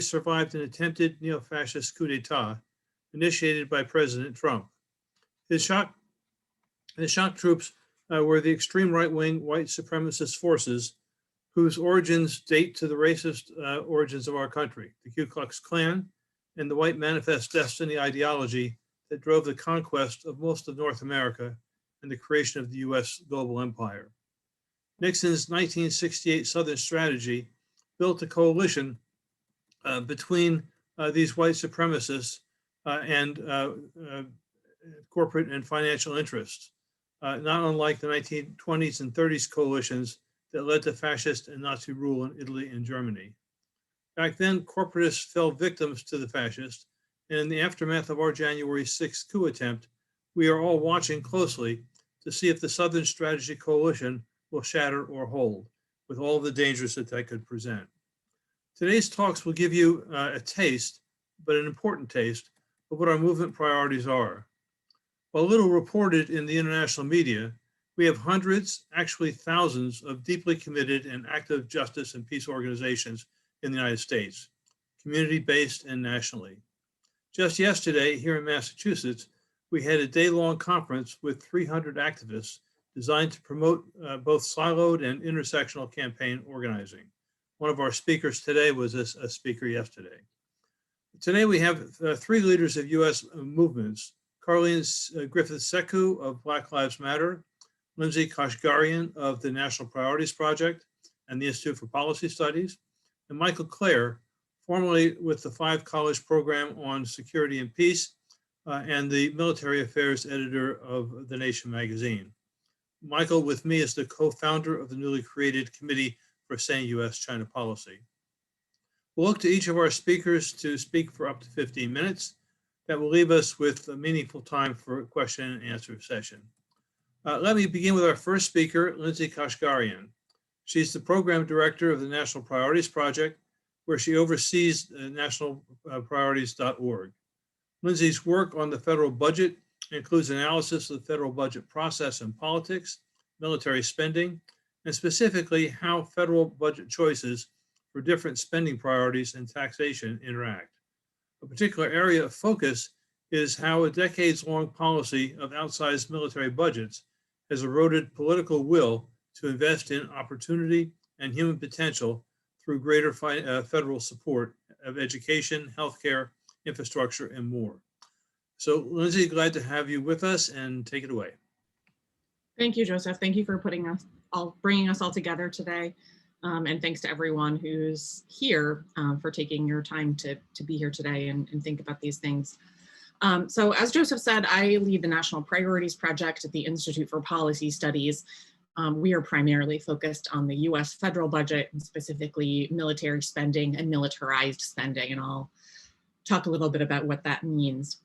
survived an attempted neo-fascist coup d'etat initiated by President Trump. His shock troops were the extreme right-wing white supremacist forces whose origins date to the racist origins of our country, the Ku Klux Klan and the white manifest destiny ideology that drove the conquest of most of North America and the creation of the U.S. global empire. Nixon's 1968 Southern strategy built a coalition between these white supremacists and corporate and financial interests, not unlike the 1920s and 30s coalitions that led to fascist and Nazi rule in Italy and Germany. Back then, corporatists fell victims to the fascists, and in the aftermath of our January 6th coup attempt, we are all watching closely to see if the Southern Strategy Coalition will shatter or hold, with all the dangers that that could present. Today's talks will give you a taste, but an important taste, of what our movement priorities are. While little reported in the international media, we have hundreds, actually thousands, of deeply committed and active justice and peace organizations in the United States, community-based and nationally. Just yesterday, here in Massachusetts, we had a day-long conference with 300 activists designed to promote both siloed and intersectional campaign organizing. One of our speakers today was a speaker yesterday. Today we have three leaders of U.S. movements: Karlene Griffiths Sekou of Black Lives Matter, Lindsay Kashgarian of the National Priorities Project and the Institute for Policy Studies, and Michael Klare, formerly with the 5 College Program on Security and Peace and the Military Affairs editor of The Nation magazine. Michael, with me, is the co-founder of the newly created Committee for Sane U.S.-China Policy. We'll look to each of our speakers to speak for up to 15 minutes. That will leave us with a meaningful time for a question and answer session. Let me begin with our first speaker, Lindsay Kashgarian. She's the program director of the National Priorities Project, where she oversees nationalpriorities.org. Lindsay's work on the federal budget includes analysis of the federal budget process and politics, military spending, and specifically how federal budget choices for different spending priorities and taxation interact. A particular area of focus is how a decades-long policy of outsized military budgets has eroded political will to invest in opportunity and human potential through greater federal support of education, healthcare, infrastructure, and more. So, Lindsay, glad to have you with us, and take it away. Thank you, Joseph. Thank you for bringing us all together today. And thanks to everyone who's here for taking your time to be here today and think about these things. So as Joseph said, I lead the National Priorities Project at the Institute for Policy Studies. We are primarily focused on the US federal budget, and specifically military spending and militarized spending, and I'll talk a little bit about what that means.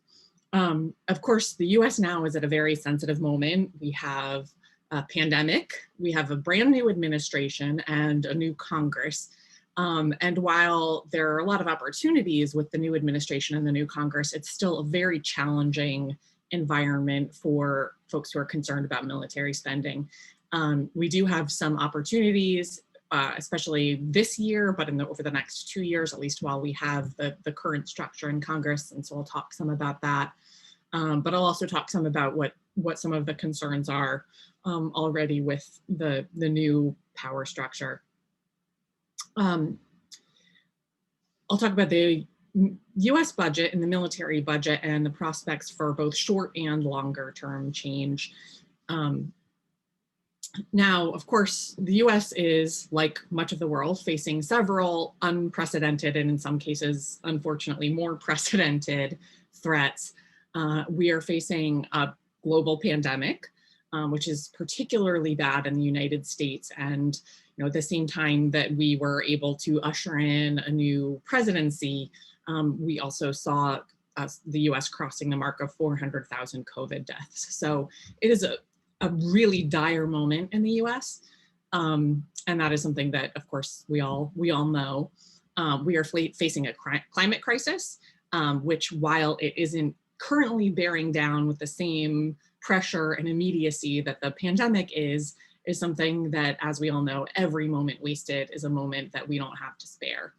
Of course, the US now is at a very sensitive moment. We have a pandemic, we have a brand new administration and a new Congress. And while there are a lot of opportunities with the new administration and the new Congress, it's still a very challenging environment for folks who are concerned about military spending. We do have some opportunities, especially this year, but over the next 2 years, at least while we have the current structure in Congress. And so I'll talk some about that. But I'll also talk some about what some of the concerns are already with the new power structure. I'll talk about the US budget and the military budget and the prospects for both short and longer term change. Now, of course, the US is, like much of the world, facing several unprecedented and in some cases, unfortunately, more precedented threats. We are facing a global pandemic, which is particularly bad in the United States. And at the same time that we were able to usher in a new presidency, we also saw the US crossing the mark of 400,000 COVID deaths. So it is a really dire moment in the US. And that is something that, of course, we all know. We are facing a climate crisis, which, while it isn't currently bearing down with the same pressure and immediacy that the pandemic is something that, as we all know, every moment wasted is a moment that we don't have to spare.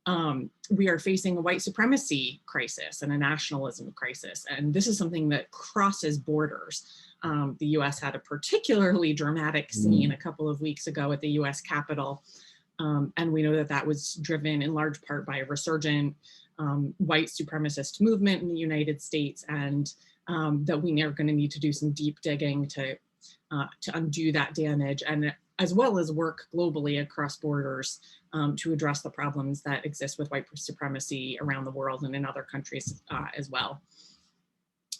We are facing a white supremacy crisis and a nationalism crisis. And this is something that crosses borders. The US had a particularly dramatic scene a couple of weeks ago at the US Capitol. And we know that that was driven in large part by a resurgent white supremacist movement in the United States, and that we are going to need to do some deep digging to undo that damage, and as well as work globally across borders to address the problems that exist with white supremacy around the world and in other countries as well.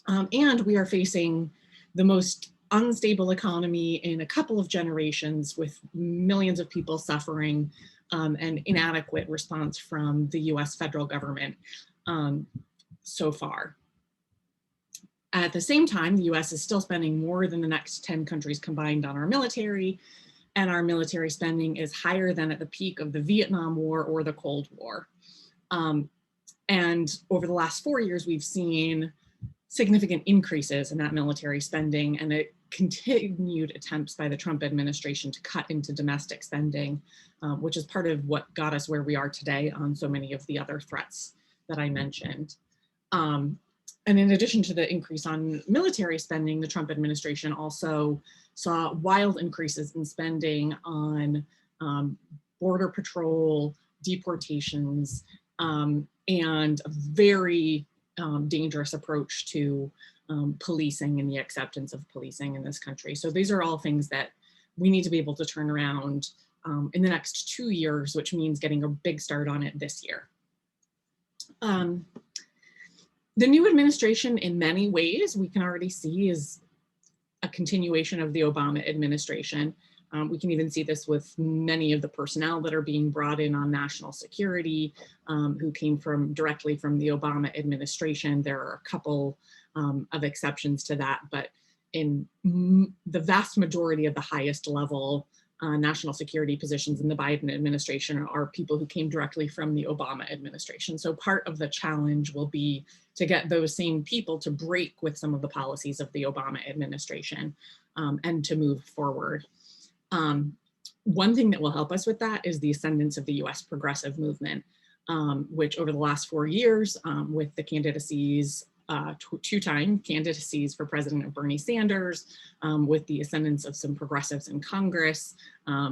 And we are facing the most unstable economy in a couple of generations, with millions of people suffering and inadequate response from the US federal government so far. At the same time, the US is still spending more than the next 10 countries combined on our military, and our military spending is higher than at the peak of the Vietnam War or the Cold War. And over the last 4 years, we've seen significant increases in that military spending, and a continued attempts by the Trump administration to cut into domestic spending, which is part of what got us where we are today on so many of the other threats that I mentioned. And in addition to the increase on military spending, the Trump administration also saw wild increases in spending on border patrol, deportations, and a very dangerous approach to policing and the acceptance of policing in this country. So these are all things that we need to be able to turn around in the next 2 years, which means getting a big start on it this year. The new administration, in many ways, we can already see is a continuation of the Obama administration. We can even see this with many of the personnel that are being brought in on national security, who came directly from the Obama administration. There are a couple of exceptions to that, but in the vast majority of the highest level national security positions in the Biden administration are people who came directly from the Obama administration. So part of the challenge will be to get those same people to break with some of the policies of the Obama administration and to move forward. One thing that will help us with that is the ascendance of the US progressive movement, which over the last 4 years with the candidacies, two-time candidacies for president of Bernie Sanders, with the ascendance of some progressives in Congress,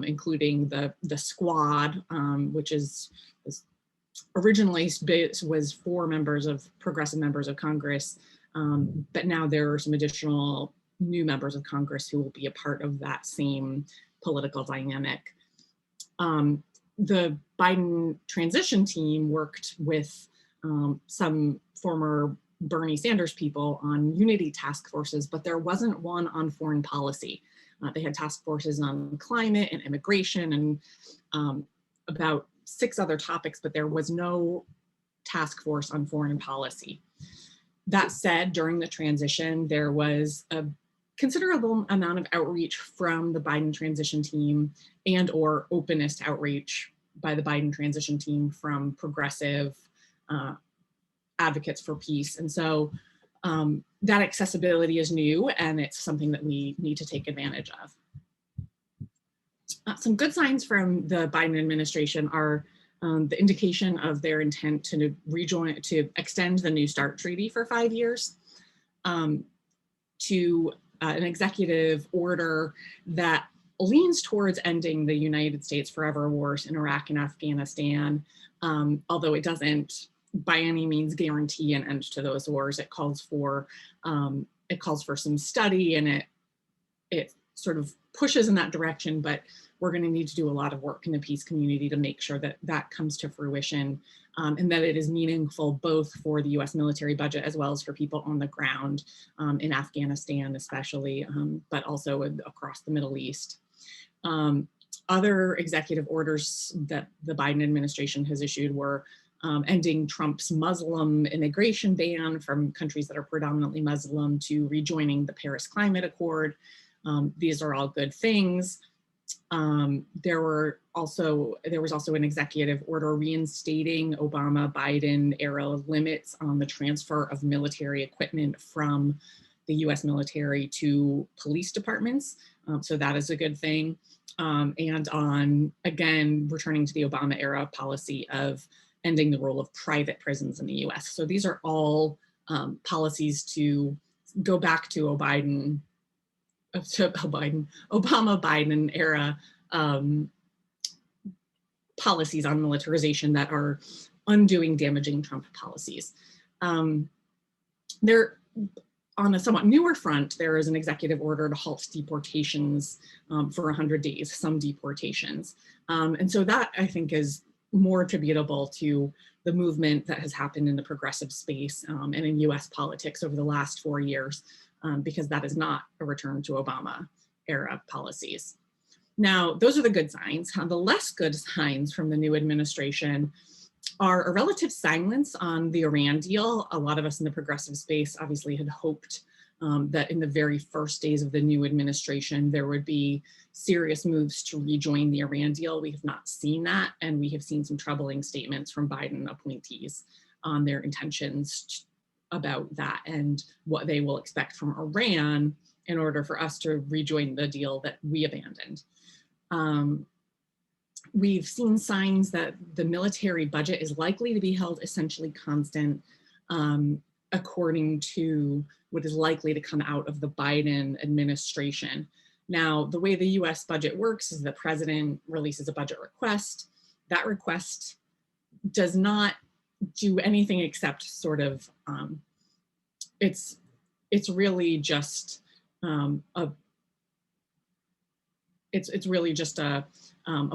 including the Squad, which was originally was 4 progressive members of Congress, but now there are some additional new members of Congress who will be a part of that same political dynamic. The Biden transition team worked with some former Bernie Sanders people on unity task forces, but there wasn't one on foreign policy. They had task forces on climate and immigration and about 6 other topics, but there was no task force on foreign policy. That said, during the transition, there was a considerable amount of outreach from the Biden transition team and/or openness to outreach by the Biden transition team from progressive advocates for peace. And so that accessibility is new, and it's something that we need to take advantage of. Some good signs from the Biden administration are the indication of their intent to extend the New START treaty for 5 years, to an executive order that leans towards ending the United States forever wars in Iraq and Afghanistan, although it doesn't by any means guarantee an end to those wars. It calls for some study, and it sort of pushes in that direction, but we're going to need to do a lot of work in the peace community to make sure that that comes to fruition, and that it is meaningful both for the US military budget as well as for people on the ground in Afghanistan especially, but also across the Middle East. Other executive orders that the Biden administration has issued were ending Trump's Muslim immigration ban from countries that are predominantly Muslim to rejoining the Paris Climate Accord. These are all good things. There was also an executive order reinstating Obama-Biden era limits on the transfer of military equipment from the US military to police departments. So that is a good thing. And on, again, returning to the Obama era policy of ending the role of private prisons in the US. So these are all policies to go back to Obama-Biden era policies on militarization that are undoing damaging Trump policies. There, on a somewhat newer front, there is an executive order to halt deportations for 100 days, some deportations. And so that, I think, is more attributable to the movement that has happened in the progressive space and in US politics over the last 4 years, because that is not a return to Obama era policies. Now, those are the good signs. The less good signs from the new administration are a relative silence on the Iran deal. A lot of us in the progressive space obviously had hoped that in the very first days of the new administration, there would be serious moves to rejoin the Iran deal. We have not seen that, and we have seen some troubling statements from Biden appointees on their intentions about that and what they will expect from Iran in order for us to rejoin the deal that we abandoned. We've seen signs that the military budget is likely to be held essentially constant according to what is likely to come out of the Biden administration. Now, the way the US budget works is the president releases a budget request. That request does not do anything except sort of, it's really just it's really just a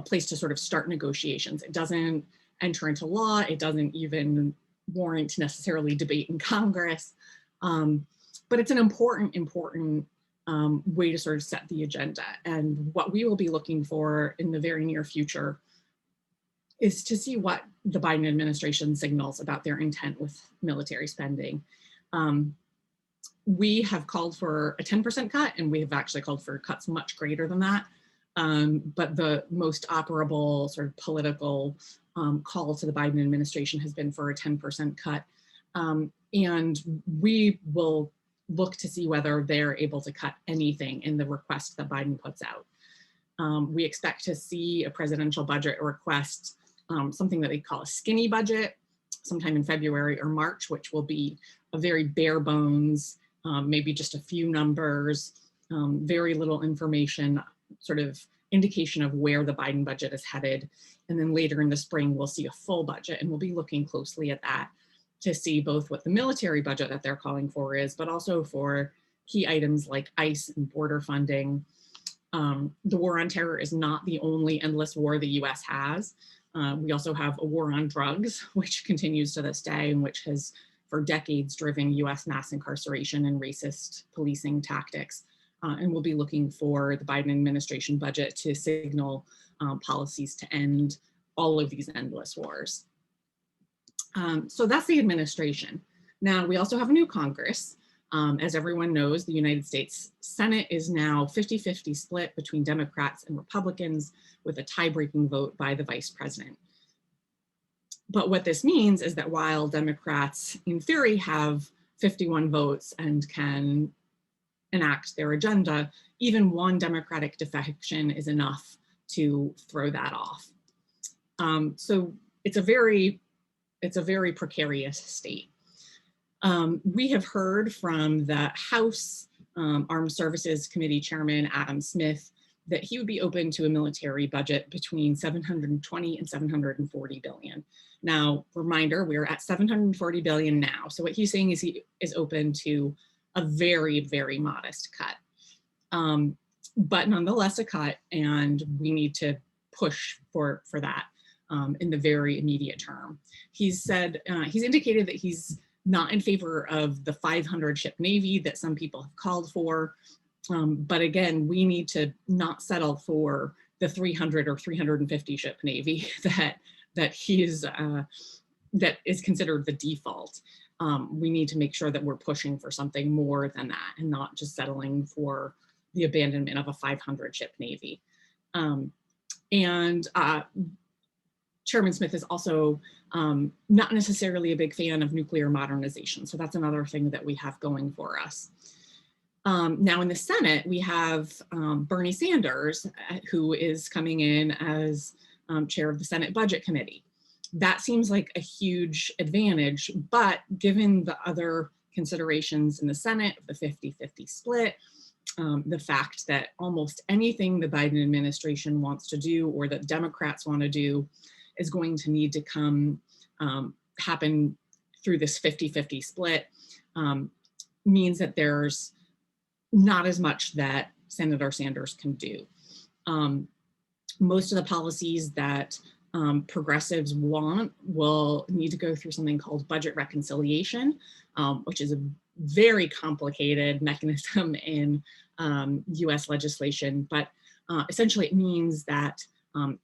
place to sort of start negotiations. It doesn't enter into law. It doesn't even warrant necessarily debate in Congress. But it's an important way to sort of set the agenda. And what we will be looking for in the very near future is to see what the Biden administration signals about their intent with military spending. We have called for a 10% cut, and we have actually called for cuts much greater than that. But the most operable sort of political call to the Biden administration has been for a 10% cut. And we will look to see whether they're able to cut anything in the request that Biden puts out. We expect to see a presidential budget request, something that they call a skinny budget, sometime in February or March, which will be a very bare bones, maybe just a few numbers, very little information, sort of indication of where the Biden budget is headed. And then later in the spring, we'll see a full budget, and we'll be looking closely at that to see both what the military budget that they're calling for is, but also for key items like ICE and border funding. The war on terror is not the only endless war the US has. We also have a war on drugs, which continues to this day, and which has for decades driven US mass incarceration and racist policing tactics. And we'll be looking for the Biden administration budget to signal policies to end all of these endless wars. So that's the administration. Now, we also have a new Congress. As everyone knows, the United States Senate is now 50-50 split between Democrats and Republicans, with a tie-breaking vote by the vice president. But what this means is that while Democrats, in theory, have 51 votes and can enact their agenda, even one Democratic defection is enough to throw that off. So it's a very precarious state. We have heard from the House Armed Services Committee Chairman, Adam Smith, that he would be open to a military budget between 720 and 740 billion. Now, reminder, we're at 740 billion now. So what he's saying is he is open to a very, very modest cut. But nonetheless a cut, and we need to push for that in the very immediate term. He's said, he's indicated that he's not in favor of the 500 ship Navy that some people have called for. But again, we need to not settle for the 300 or 350 ship Navy that is considered the default. We need to make sure that we're pushing for something more than that and not just settling for the abandonment of a 500 ship Navy. Chairman Smith is also not necessarily a big fan of nuclear modernization. So that's another thing that we have going for us. Now in the Senate, we have Bernie Sanders, who is coming in as chair of the Senate Budget Committee. That seems like a huge advantage, but given the other considerations in the Senate, the 50-50 split, the fact that almost anything the Biden administration wants to do or that Democrats want to do is going to need to happen through this 50-50 split, means that there's not as much that Senator Sanders can do. Most of the policies that progressives want will need to go through something called budget reconciliation, which is a very complicated mechanism in US legislation, but essentially it means that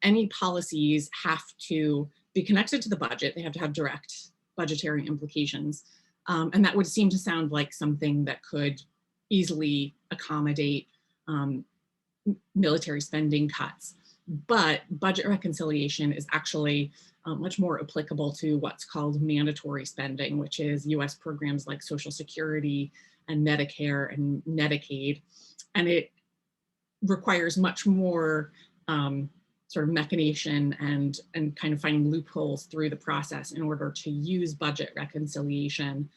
any policies have to be connected to the budget. They have to have direct budgetary implications. And that would seem to sound like something that could easily accommodate military spending cuts. But budget reconciliation is actually much more applicable to what's called mandatory spending, which is US programs like Social Security and Medicare and Medicaid. And it requires much more sort of machination and kind of finding loopholes through the process in order to use budget reconciliation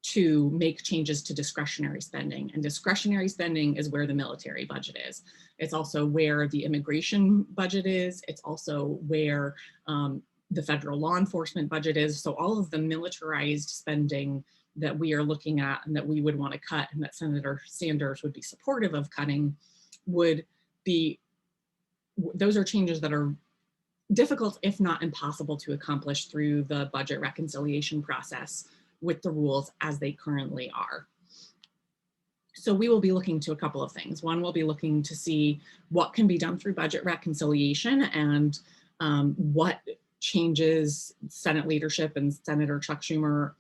to make changes to discretionary spending. And discretionary spending is where the military budget is. It's also where the immigration budget is. It's also where the federal law enforcement budget is. So all of the militarized spending that we are looking at and that we would want to cut and that Senator Sanders would be supportive of cutting would be, those are changes that are difficult, if not impossible, to accomplish through the budget reconciliation process with the rules as they currently are. So we will be looking to a couple of things. One, we'll be looking to see what can be done through budget reconciliation and what changes Senate leadership and Senator Chuck Schumer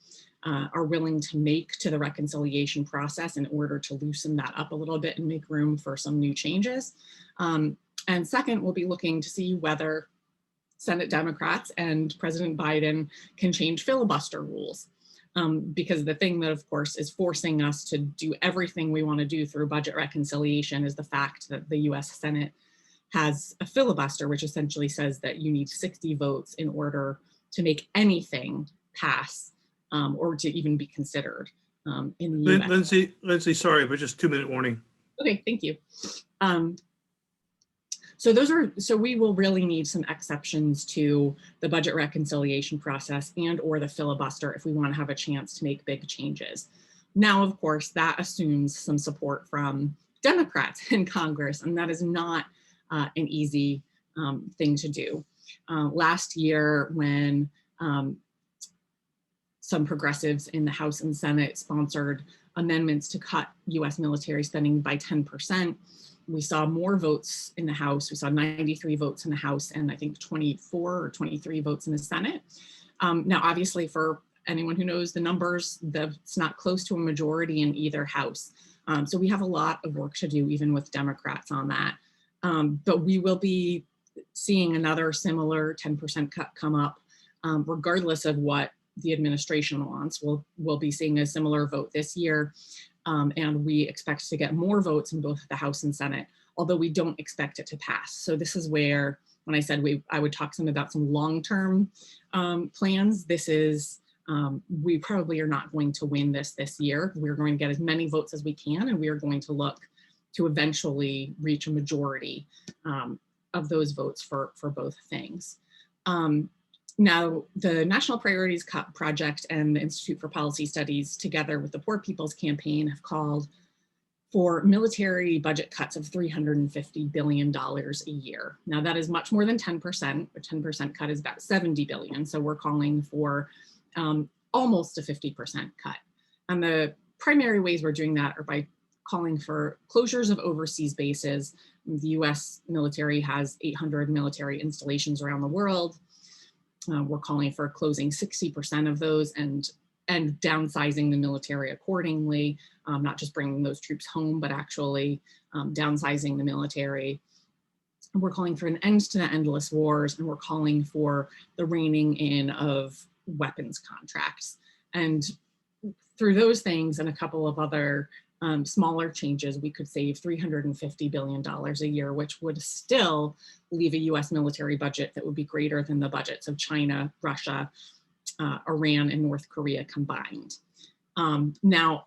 are willing to make to the reconciliation process in order to loosen that up a little bit and make room for some new changes. And second, we'll be looking to see whether Senate Democrats and President Biden can change filibuster rules. Because the thing that, of course, is forcing us to do everything we want to do through budget reconciliation is the fact that the US Senate has a filibuster, which essentially says that you need 60 votes in order to make anything pass or to even be considered in the US. Lindsay, sorry, but just 2-minute warning. Okay, thank you. So we will really need some exceptions to the budget reconciliation process and or the filibuster if we want to have a chance to make big changes. Now, of course, that assumes some support from Democrats in Congress, and that is not an easy thing to do. Last year, when some progressives in the House and Senate sponsored amendments to cut US military spending by 10%, we saw more votes in the House. We saw 93 votes in the House and I think 24 or 23 votes in the Senate. Now, obviously, for anyone who knows the numbers, it's not close to a majority in either House. So we have a lot of work to do, even with Democrats on that. But we will be seeing another similar 10% cut come up, regardless of what the administration wants. We'll be seeing a similar vote this year. And we expect to get more votes in both the House and Senate, although we don't expect it to pass. So this is where, when I said I would talk some about some long-term plans, this is, we probably are not going to win this year. We're going to get as many votes as we can, and we are going to look to eventually reach a majority of those votes for both things. Now, the National Priorities Project and the Institute for Policy Studies, together with the Poor People's Campaign, have called for military budget cuts of $350 billion a year. Now, that is much more than 10%. A 10% cut is about $70 billion. So we're calling for almost a 50% cut. And the primary ways we're doing that are by calling for closures of overseas bases. The US military has 800 military installations around the world. We're calling for closing 60% of those and downsizing the military accordingly, not just bringing those troops home, but actually downsizing the military. We're calling for an end to the endless wars, and we're calling for the reining in of weapons contracts. And through those things and a couple of other smaller changes, we could save $350 billion a year, which would still leave a US military budget that would be greater than the budgets of China, Russia, Iran, and North Korea combined. Now,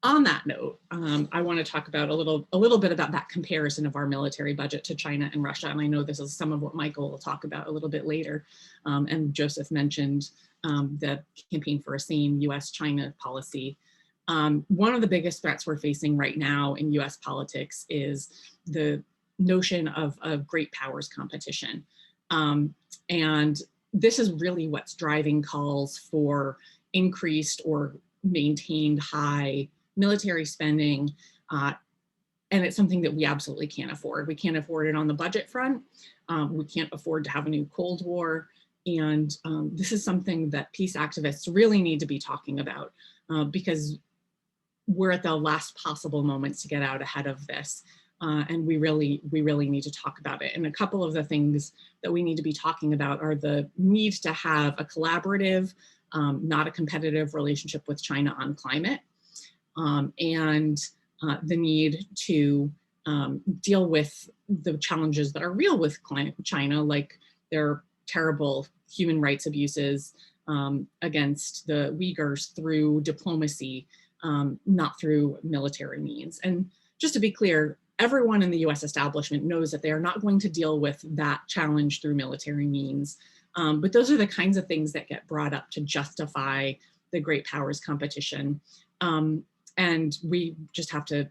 on that note, I want to talk about a little bit about that comparison of our military budget to China and Russia. And I know this is some of what Michael will talk about a little bit later. And Joseph mentioned the campaign for a sane US-China policy. One of the biggest threats we're facing right now in US politics is the notion of great powers competition. And this is really what's driving calls for increased or maintained high military spending, and it's something that we absolutely can't afford. We can't afford it on the budget front. We can't afford to have a new Cold War. And this is something that peace activists really need to be talking about because we're at the last possible moments to get out ahead of this. And we really need to talk about it. And a couple of the things that we need to be talking about are the need to have a collaborative, not a competitive relationship with China on climate. And the need to deal with the challenges that are real with China, like their terrible human rights abuses against the Uyghurs through diplomacy, not through military means. And just to be clear, everyone in the US establishment knows that they are not going to deal with that challenge through military means. But those are the kinds of things that get brought up to justify the great powers competition. And we just have to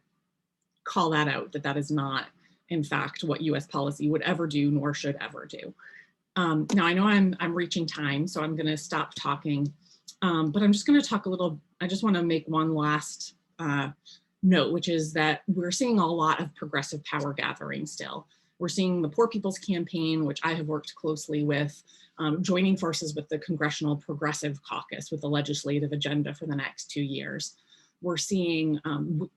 call that out, that is not, in fact, what US policy would ever do, nor should ever do. Now, I know I'm reaching time, so I'm gonna stop talking, but I'm just gonna talk a little, I just wanna make one last note, which is that we're seeing a lot of progressive power gathering still. We're seeing the Poor People's Campaign, which I have worked closely with, joining forces with the Congressional Progressive Caucus with the legislative agenda for the next 2 years. We're seeing an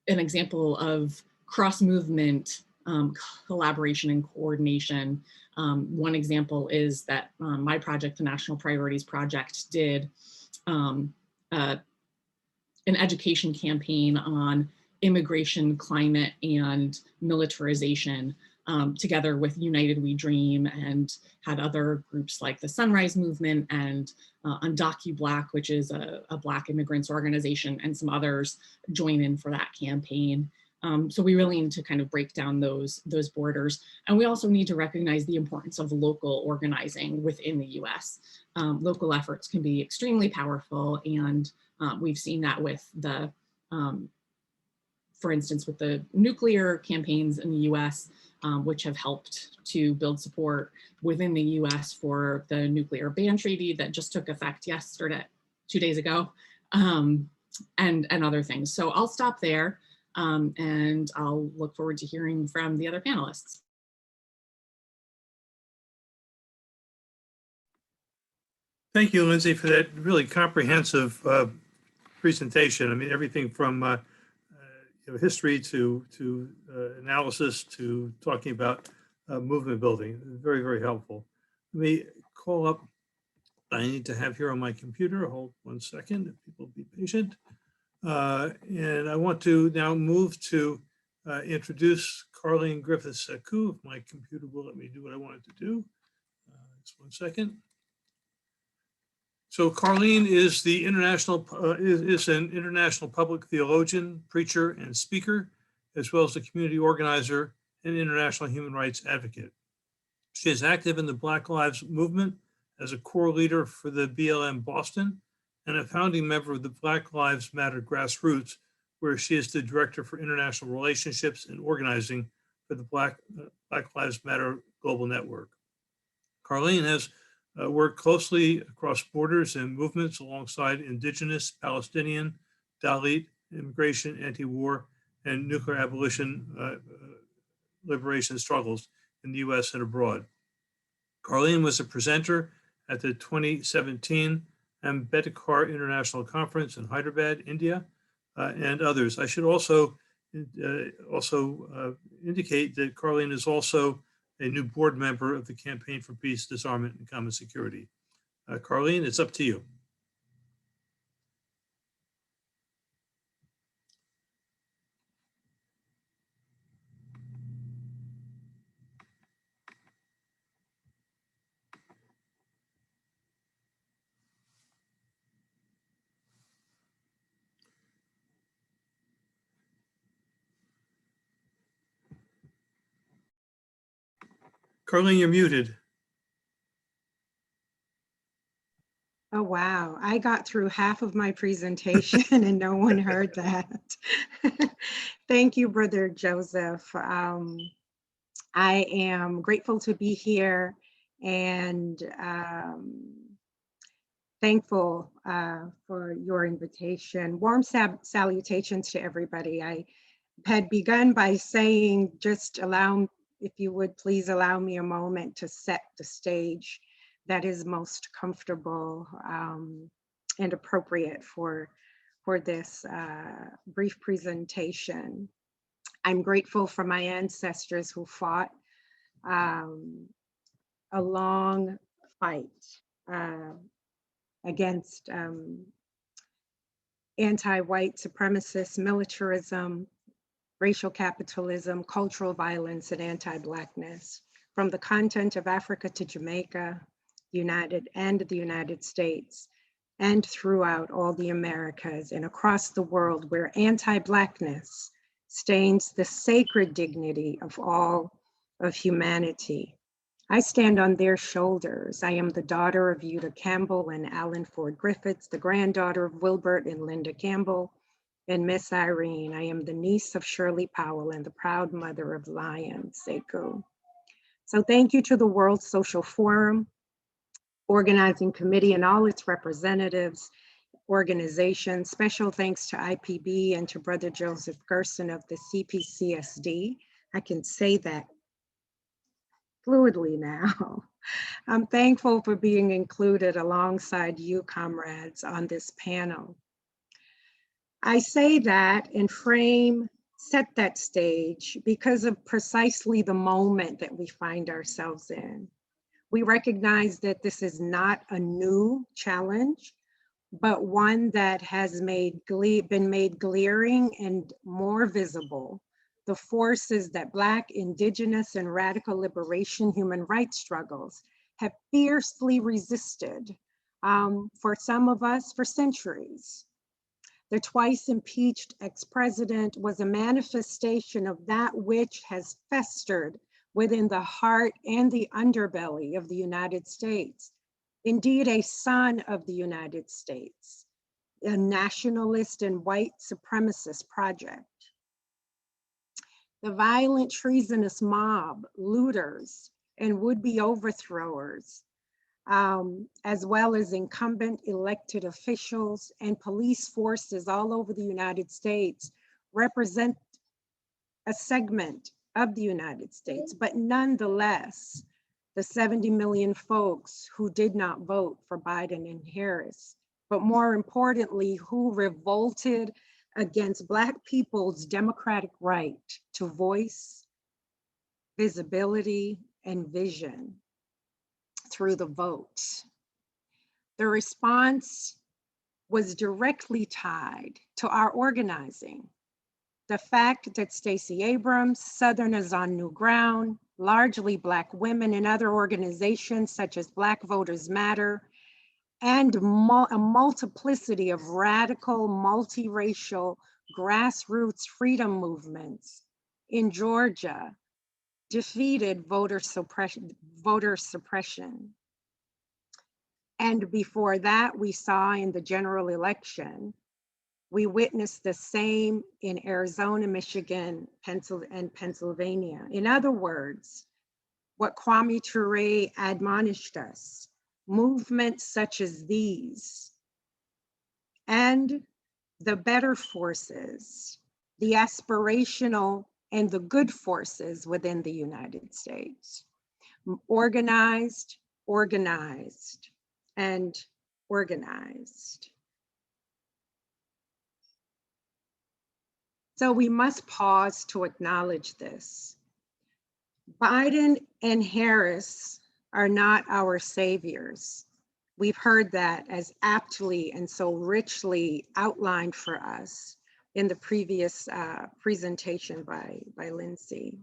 example of cross-movement collaboration and coordination. One example is that my project, the National Priorities Project, did an education campaign on immigration, climate, and militarization together with United We Dream, and had other groups like the Sunrise Movement and UndocuBlack, which is a Black immigrants organization, and some others join in for that campaign. So we really need to kind of break down those borders. And we also need to recognize the importance of local organizing within the US. Local efforts can be extremely powerful, and we've seen that with the, for instance, with the nuclear campaigns in the US, which have helped to build support within the US for the nuclear ban treaty that just took effect yesterday, 2 days ago, and other things. So I'll stop there, and I'll look forward to hearing from the other panelists. Thank you, Lindsay, for that really comprehensive presentation. I mean, everything from history to analysis to talking about movement building. Very, very helpful. Let me call up, I need to have here on my computer. Hold 1 second, if people be patient. And I want to now move to introduce Karlene Griffiths Sekou, if my computer will let me do what I wanted to do. Just 1 second. So Karlene is the is an international public theologian, preacher, and speaker, as well as a community organizer and international human rights advocate. She is active in the Black Lives Movement as a core leader for the BLM Boston and a founding member of the Black Lives Matter Grassroots, where she is the director for international relationships and organizing for the Black Lives Matter Global Network. Karlene has worked closely across borders and movements alongside Indigenous, Palestinian, Dalit, immigration, anti-war, and nuclear abolition liberation struggles in the US and abroad. Karlene was a presenter at the 2017 Ambedkar International Conference in Hyderabad, India, and others. I should also indicate that Karlene is also a new board member of the Campaign for Peace, Disarmament, and Common Security. Karlene, it's up to you. Karlene, you're muted. Oh, wow. I got through half of my presentation and no one heard that. Thank you, Brother Joseph. I am grateful to be here and thankful for your invitation. Warm salutations to everybody. I had begun by saying, just if you would please allow me a moment to set the stage that is most comfortable and appropriate for this brief presentation. I'm grateful for my ancestors who fought a long fight against anti-white supremacist militarism, racial capitalism, cultural violence, and anti-Blackness. From the continent of Africa to Jamaica, the United States, and throughout all the Americas and across the world, where anti-Blackness stains the sacred dignity of all of humanity. I stand on their shoulders. I am the daughter of Yuta Campbell and Alan Ford Griffiths, the granddaughter of Wilbert and Linda Campbell, and Miss Irene. I am the niece of Shirley Powell and the proud mother of Lion, Sekou. So thank you to the World Social Forum, Organizing Committee and all its representatives, organizations. Special thanks to IPB and to Brother Joseph Gerson of the CPCSD. I can say that fluidly now. I'm thankful for being included alongside you, comrades, on this panel. I say that and set that stage because of precisely the moment that we find ourselves in. We recognize that this is not a new challenge, but one that has been made glaring and more visible. The forces that Black, Indigenous, and radical liberation human rights struggles have fiercely resisted, for some of us, for centuries. The twice impeached ex-president was a manifestation of that which has festered within the heart and the underbelly of the United States. Indeed, a son of the United States, a nationalist and white supremacist project. The violent, treasonous mob, looters, and would-be overthrowers, as well as incumbent elected officials and police forces all over the United States, represent a segment of the United States, but nonetheless, the 70 million folks who did not vote for Biden and Harris, but more importantly, who revolted against Black people's democratic right to voice, visibility, and vision through the vote. The response was directly tied to our organizing. The fact that Stacey Abrams, Southerners on New Ground, largely Black women and other organizations such as Black Voters Matter, and a multiplicity of radical, multiracial, grassroots freedom movements in Georgia defeated voter suppression. And before that, we saw in the general election, we witnessed the same in Arizona, Michigan, and Pennsylvania. In other words, what Kwame Ture admonished us, movements such as these and the better forces, the aspirational and the good forces within the United States, organized, and organized. So we must pause to acknowledge this. Biden and Harris are not our saviors. We've heard that as aptly and so richly outlined for us in the previous presentation by Lindsay.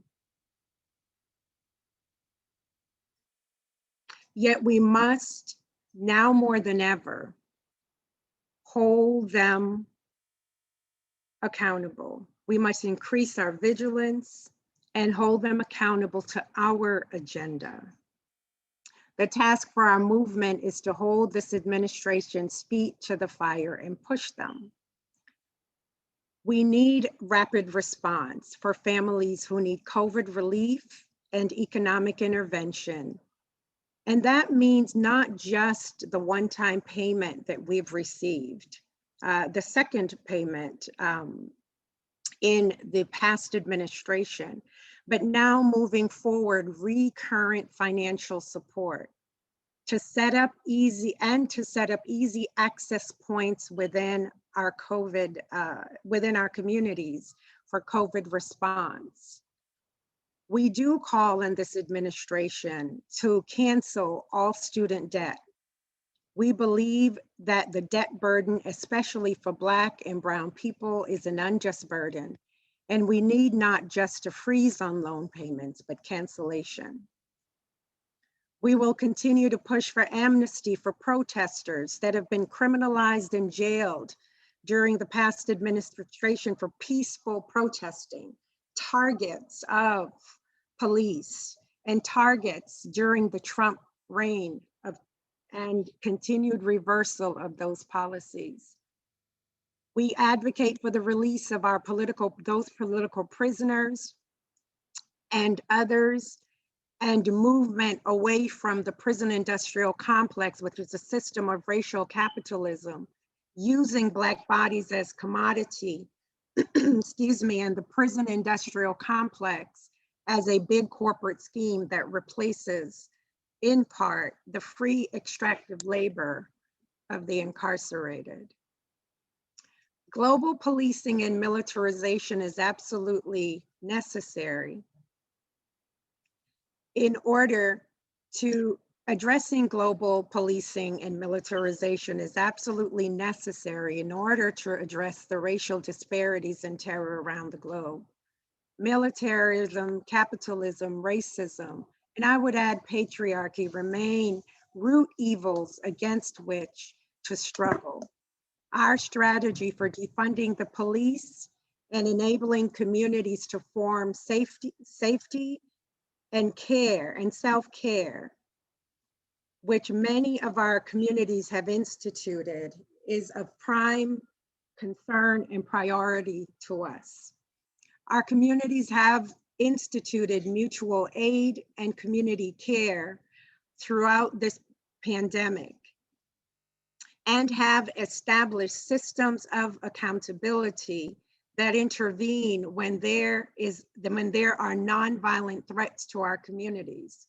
Yet we must, now more than ever, hold them accountable. We must increase our vigilance and hold them accountable to our agenda. The task for our movement is to hold this administration's feet to the fire and push them. We need rapid response for families who need COVID relief and economic intervention. And that means not just the one-time payment that we've received, the second payment in the past administration, but now moving forward, recurrent financial support to set up easy access points within our COVID, within our communities for COVID response. We do call in this administration to cancel all student debt. We believe that the debt burden, especially for Black and Brown people, is an unjust burden, and we need not just a freeze on loan payments, but cancellation. We will continue to push for amnesty for protesters that have been criminalized and jailed during the past administration for peaceful protesting, targets of police, and targets during the Trump reign and continued reversal of those policies. We advocate for the release of those political prisoners and others, and movement away from the prison industrial complex, which is a system of racial capitalism, using Black bodies as commodity, excuse me, and the prison industrial complex as a big corporate scheme that replaces, in part, the free extractive labor of the incarcerated. Global policing and militarization is absolutely necessary in order to addressing global policing and militarization is absolutely necessary in order to address the racial disparities and terror around the globe. Militarism, capitalism, racism, and I would add patriarchy remain root evils against which to struggle. Our strategy for defunding the police and enabling communities to form safety and care and self-care, which many of our communities have instituted, is of prime concern and priority to us. Our communities have instituted mutual aid and community care throughout this pandemic and have established systems of accountability that intervene when there are nonviolent threats to our communities,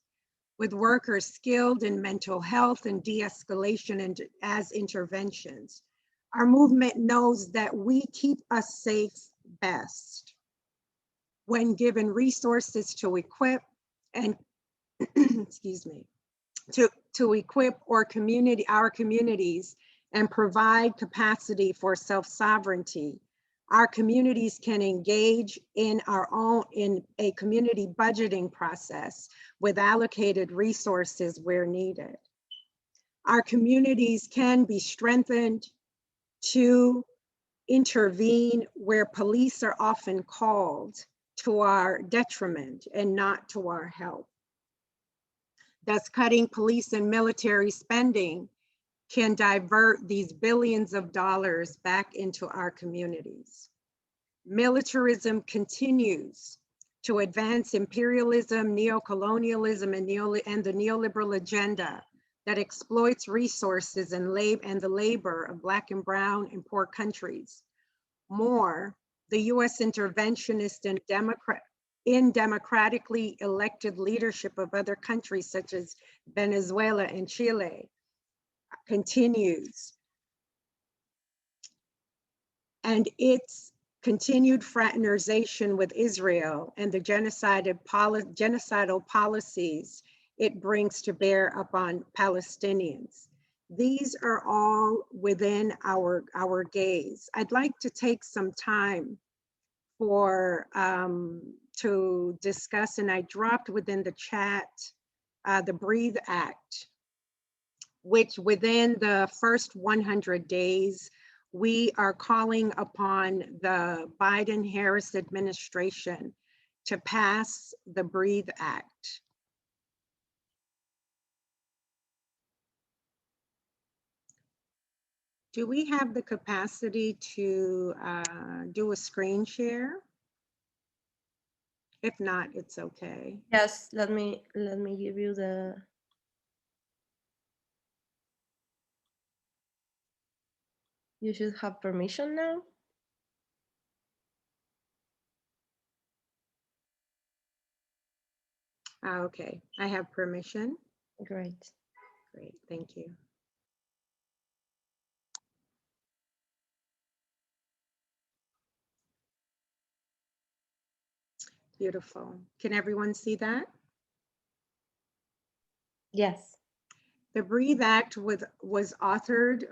with workers skilled in mental health and de-escalation and as interventions. Our movement knows that we keep us safe best when given resources to equip and, excuse me, to equip our communities and provide capacity for self-sovereignty. Our communities can engage in a community budgeting process with allocated resources where needed. Our communities can be strengthened to intervene where police are often called to our detriment and not to our help. Thus, cutting police and military spending can divert these billions of dollars back into our communities. Militarism continues to advance imperialism, neocolonialism, and the neoliberal agenda that exploits resources and the labor of Black and Brown and poor countries. More, the US interventionist and democratically elected leadership of other countries such as Venezuela and Chile continues. And its continued fraternization with Israel and the genocidal policies it brings to bear upon Palestinians. These are all within our gaze. I'd like to take some time to discuss, and I dropped within the chat the Breathe Act, which within the first 100 days, we are calling upon the Biden-Harris administration to pass the Breathe Act. Do we have the capacity to do a screen share? If not, it's okay. Yes, let me give you the. You should have permission now. Okay, I have permission. Great. Great, thank you. Beautiful. Can everyone see that? Yes. The Breathe Act was authored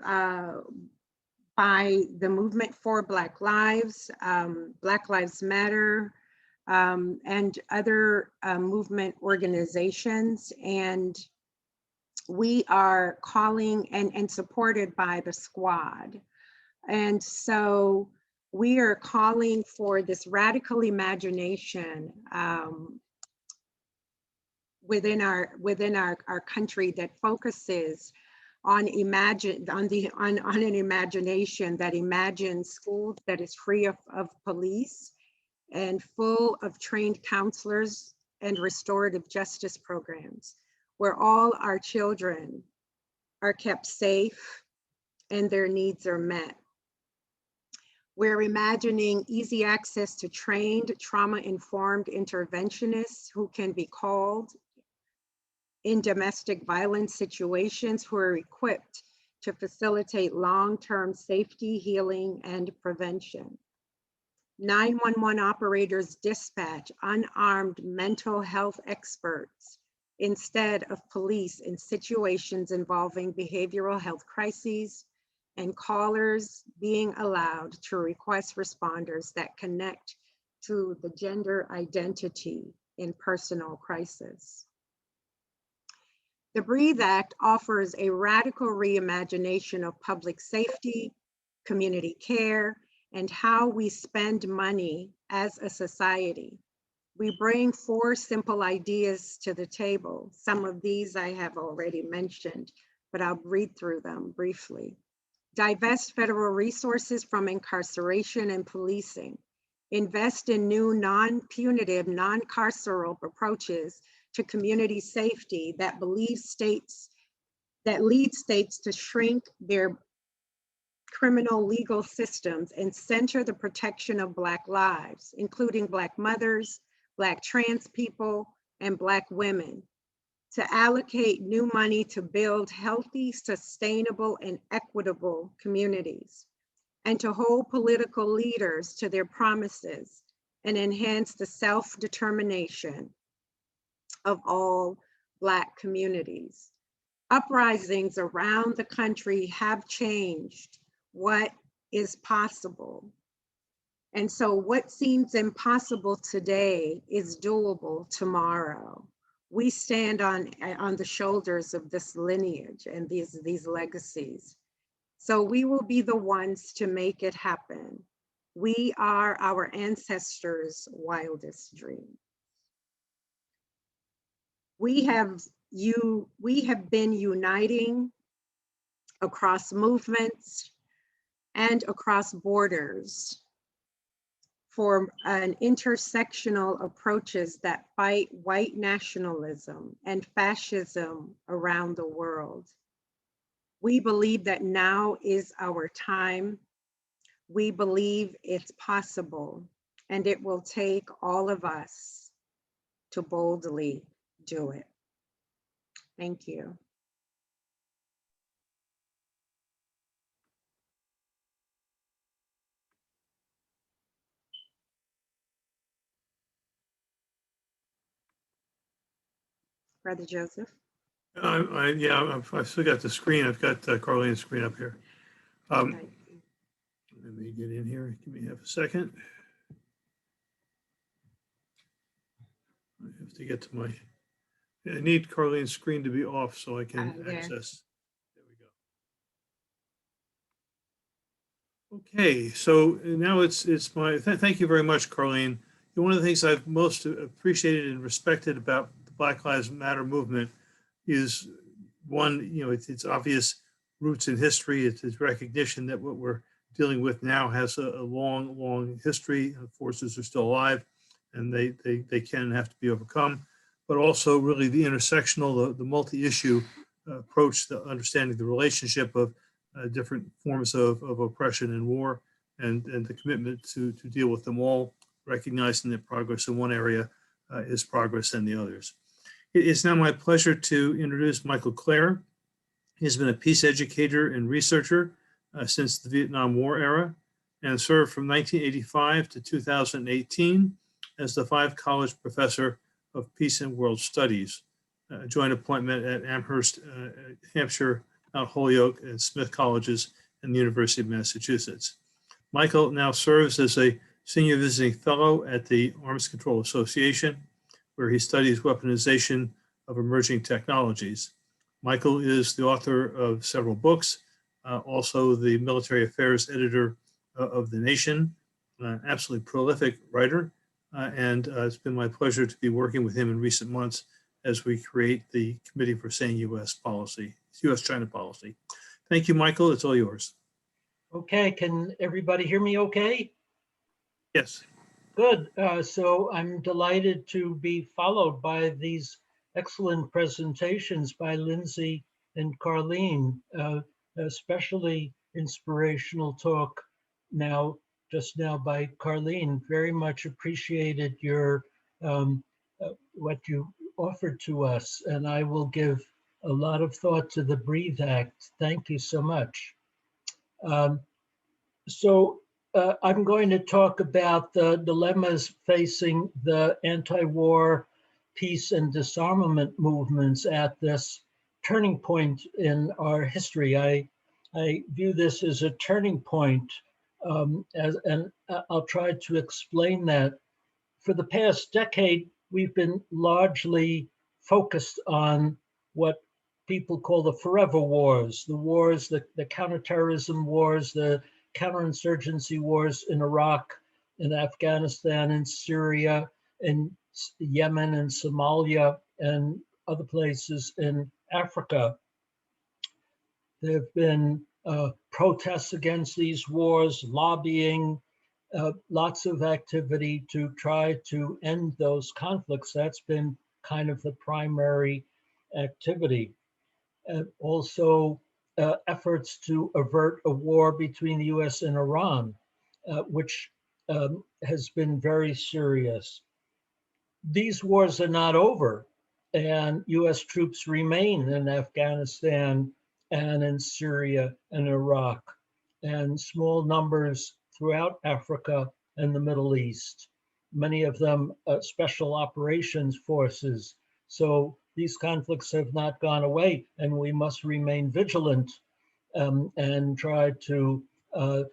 by the Movement for Black Lives, Black Lives Matter, and other movement organizations. And we are calling and supported by the squad. And so we are calling for this radical imagination within our country that focuses on an imagination that imagines schools that is free of police and full of trained counselors and restorative justice programs, where all our children are kept safe and their needs are met. We're imagining easy access to trained, trauma-informed interventionists who can be called in domestic violence situations, who are equipped to facilitate long-term safety, healing, and prevention. 911 operators dispatch unarmed mental health experts instead of police in situations involving behavioral health crises, and callers being allowed to request responders that connect to the gender identity in personal crisis. The Breathe Act offers a radical reimagination of public safety, community care, and how we spend money as a society. We bring 4 simple ideas to the table. Some of these I have already mentioned, but I'll read through them briefly. Divest federal resources from incarceration and policing. Invest in new non-punitive, non-carceral approaches to community safety that lead states to shrink their criminal legal systems and center the protection of Black lives, including Black mothers, Black trans people, and Black women, to allocate new money to build healthy, sustainable, and equitable communities, and to hold political leaders to their promises and enhance the self-determination of all Black communities. Uprisings around the country have changed what is possible. And so what seems impossible today is doable tomorrow. We stand on the shoulders of this lineage and these legacies. So we will be the ones to make it happen. We are our ancestors' wildest dream. We have been uniting across movements and across borders for an intersectional approaches that fight white nationalism and fascism around the world. We believe that now is our time. We believe it's possible, and it will take all of us to boldly do it. Thank you. Brother Joseph. Yeah, I've still got the screen. I've got Karlene's screen up here. Let me get in here. Give me half a second. I have to get to my, I need Karlene's screen to be off so I can access. There we go. Okay, so now it's my, thank you very much, Karlene. One of the things I've most appreciated and respected about the Black Lives Matter movement is one, its obvious roots in history. It's recognition that what we're dealing with now has a long, long history. Forces are still alive, and they can and have to be overcome. But also, really, the intersectional, the multi-issue approach, the understanding the relationship of different forms of oppression and war, and the commitment to deal with them all, recognizing that progress in one area is progress in the others. It is now my pleasure to introduce Michael Klare. He's been a peace educator and researcher since the Vietnam War era and served from 1985 to 2018 as the Five College Professor of Peace and World Studies, a joint appointment at Amherst, Hampshire, Mount Holyoke, and Smith Colleges and the University of Massachusetts. Michael now serves as a senior visiting fellow at the Arms Control Association, where he studies weaponization of emerging technologies. Michael is the author of several books, also the military affairs editor of The Nation, absolutely prolific writer, and it's been my pleasure to be working with him in recent months as we create the Committee for Sane U.S. Policy, U.S.-China Policy. Thank you, Michael. It's all yours. Okay, can everybody hear me okay? Yes. Good. So I'm delighted to be followed by these excellent presentations by Lindsay and Karlene, especially inspirational talk just now by Karlene. Very much appreciated your what you offered to us, and I will give a lot of thought to the Breathe Act. Thank you so much. I'm going to talk about the dilemmas facing the anti-war, peace, and disarmament movements at this turning point in our history. I view this as a turning point, and I'll try to explain that. For the past decade, we've been largely focused on what people call the forever wars, the counterterrorism wars, the counterinsurgency wars in Iraq, in Afghanistan, in Syria, in Yemen, and Somalia, and other places in Africa. There have been protests against these wars, lobbying, lots of activity to try to end those conflicts. That's been kind of the primary activity. Also, efforts to avert a war between the US and Iran, which has been very serious. These wars are not over, and US troops remain in Afghanistan and in Syria and Iraq, and small numbers throughout Africa and the Middle East, many of them special operations forces. So these conflicts have not gone away, and we must remain vigilant and try to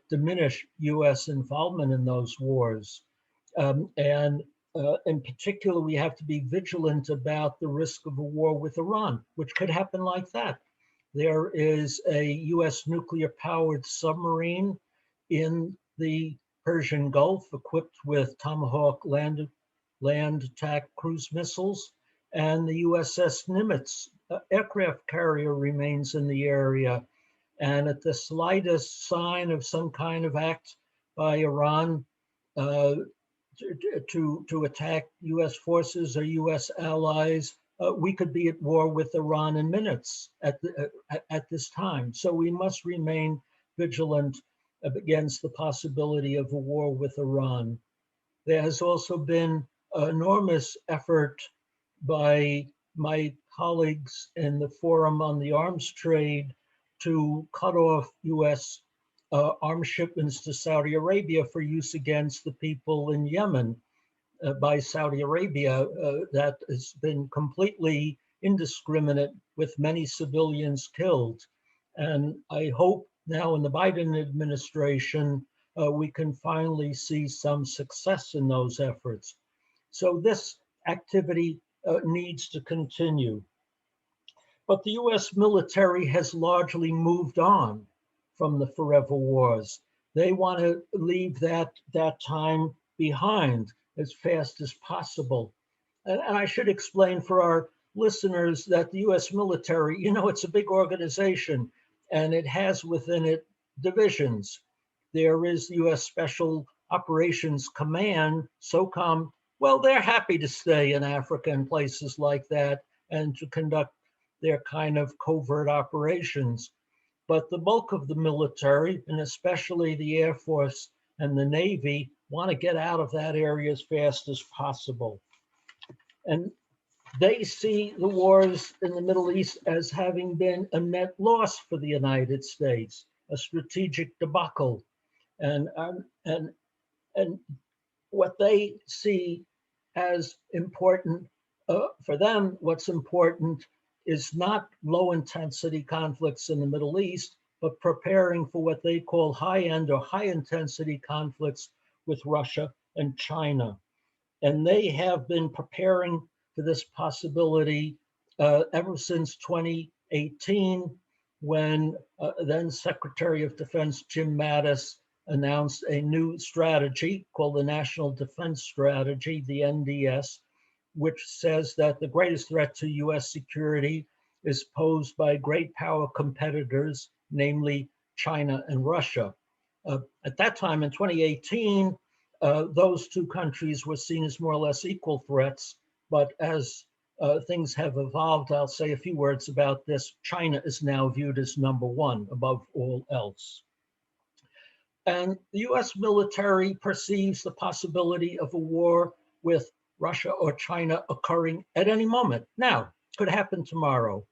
diminish US involvement in those wars. In particular, we have to be vigilant about the risk of a war with Iran, which could happen like that. There is a US nuclear-powered submarine in the Persian Gulf equipped with Tomahawk land attack cruise missiles, and the USS Nimitz aircraft carrier remains in the area. And at the slightest sign of some kind of act by Iran to attack US forces or US allies, we could be at war with Iran in minutes at this time. So we must remain vigilant against the possibility of a war with Iran. There has also been enormous effort by my colleagues in the Forum on the Arms Trade to cut off US arms shipments to Saudi Arabia for use against the people in Yemen by Saudi Arabia. That has been completely indiscriminate with many civilians killed. And I hope now in the Biden administration, we can finally see some success in those efforts. So this activity needs to continue. But the US military has largely moved on from the forever wars. They want to leave that time behind. as fast as possible. And I should explain for our listeners that the US military, it's a big organization and it has within it divisions. There is the US Special Operations Command, SOCOM. Well, they're happy to stay in Africa and places like that and to conduct their kind of covert operations. But the bulk of the military, and especially the Air Force and the Navy, want to get out of that area as fast as possible. And they see the wars in the Middle East as having been a net loss for the United States, a strategic debacle. And what they see as important for them, what's important is not low intensity conflicts in the Middle East, but preparing for what they call high end or high intensity conflicts with Russia and China. And they have been preparing for this possibility ever since 2018, when then Secretary of Defense Jim Mattis announced a new strategy called the National Defense Strategy, the NDS, which says that the greatest threat to US security is posed by great power competitors, namely China and Russia. At that time in 2018, those two countries were seen as more or less equal threats, but as things have evolved, I'll say a few words about this. China is now viewed as number one above all else. And the US military perceives the possibility of a war with Russia or China occurring at any moment. Now, could happen tomorrow.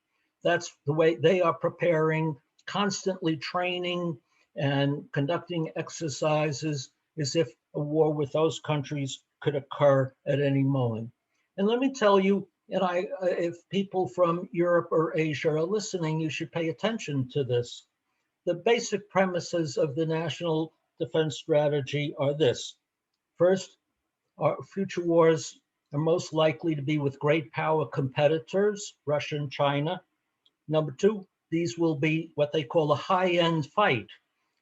That's the way they are preparing, constantly training and conducting exercises as if a war with those countries could occur at any moment. And let me tell you, and if people from Europe or Asia are listening, you should pay attention to this. The basic premises of the National Defense Strategy are this. First, our future wars are most likely to be with great power competitors, Russia and China. Number two, these will be what they call a high-end fight,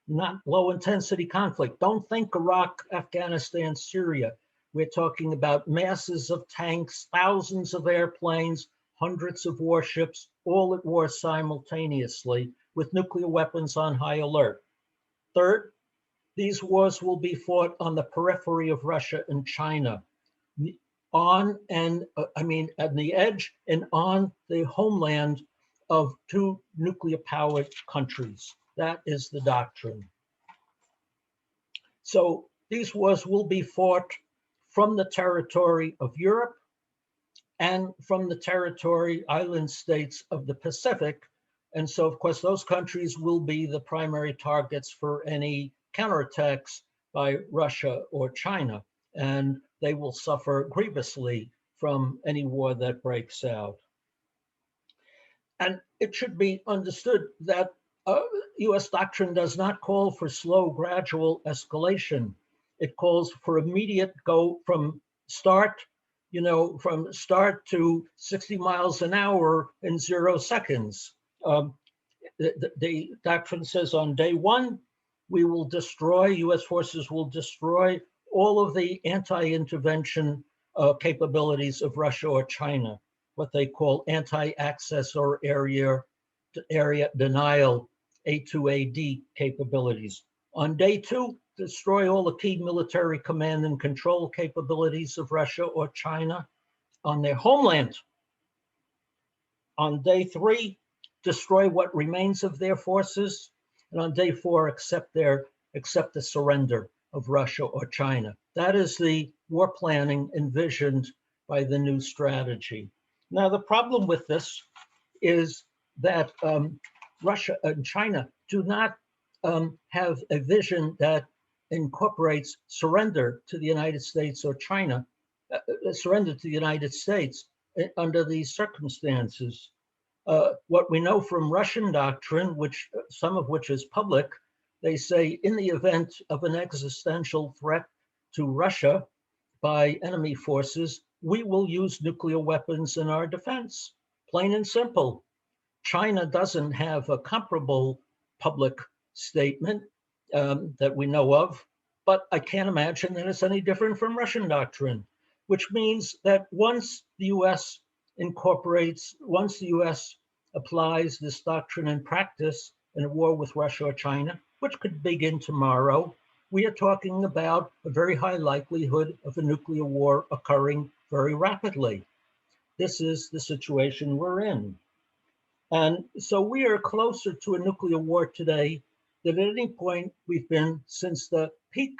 not low-intensity conflict. Don't think Iraq, Afghanistan, Syria. We're talking about masses of tanks, thousands of airplanes, hundreds of warships, all at war simultaneously with nuclear weapons on high alert. Third, these wars will be fought on the periphery of Russia and China, at the edge and on the homeland of two nuclear-powered countries. That is the doctrine. So these wars will be fought from the territory of Europe and from the territory island states of the Pacific. And so, of course, those countries will be the primary targets for any counterattacks by Russia or China, and they will suffer grievously from any war that breaks out. And it should be understood that US doctrine does not call for slow, gradual escalation. It calls for immediate go from start to 60 miles an hour in 0 seconds. The doctrine says on day one, US forces will destroy all of the anti-intervention capabilities of Russia or China, what they call anti-access or area denial, A2AD capabilities. On day two, destroy all the key military command and control capabilities of Russia or China on their homeland. On day three, destroy what remains of their forces. And on day four, accept the surrender of Russia or China. That is the war planning envisioned by the new strategy. Now, the problem with this is that Russia and China do not have a vision that incorporates surrender to the United States or China, surrender to the United States under these circumstances. What we know from Russian doctrine, some of which is public, they say in the event of an existential threat to Russia by enemy forces, we will use nuclear weapons in our defense, plain and simple. China doesn't have a comparable public statement that we know of. But I can't imagine that it's any different from Russian doctrine, which means that once the US applies this doctrine in practice in a war with Russia or China, which could begin tomorrow, we are talking about a very high likelihood of a nuclear war occurring very rapidly. This is the situation we're in. And so we are closer to a nuclear war today than at any point we've been since the peak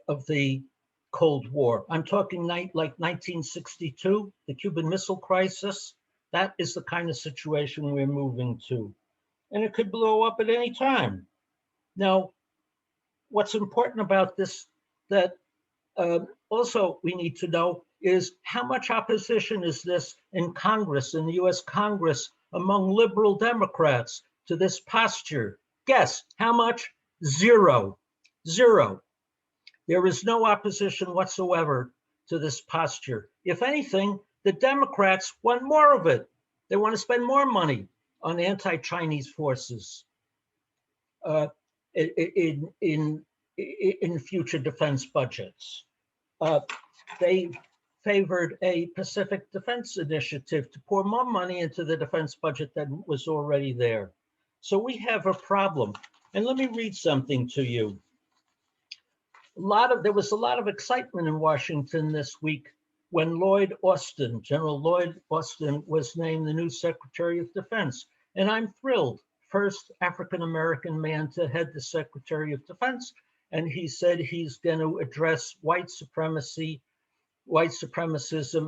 of the Cold War. I'm talking like 1962, the Cuban Missile Crisis. That is the kind of situation we're moving to. And it could blow up at any time. Now, what's important about this that also we need to know is how much opposition is this in Congress, in the US Congress, among liberal Democrats to this posture? Guess, how much? Zero. Zero. There is no opposition whatsoever to this posture. If anything, the Democrats want more of it. They want to spend more money on anti-Chinese forces in future defense budgets. They favored a Pacific Defense Initiative to pour more money into the defense budget that was already there. So we have a problem. And let me read something to you. There was a lot of excitement in Washington this week when General Lloyd Austin was named the new Secretary of Defense. And I'm thrilled. First African-American man to head the Secretary of Defense. And he said he's going to address white supremacism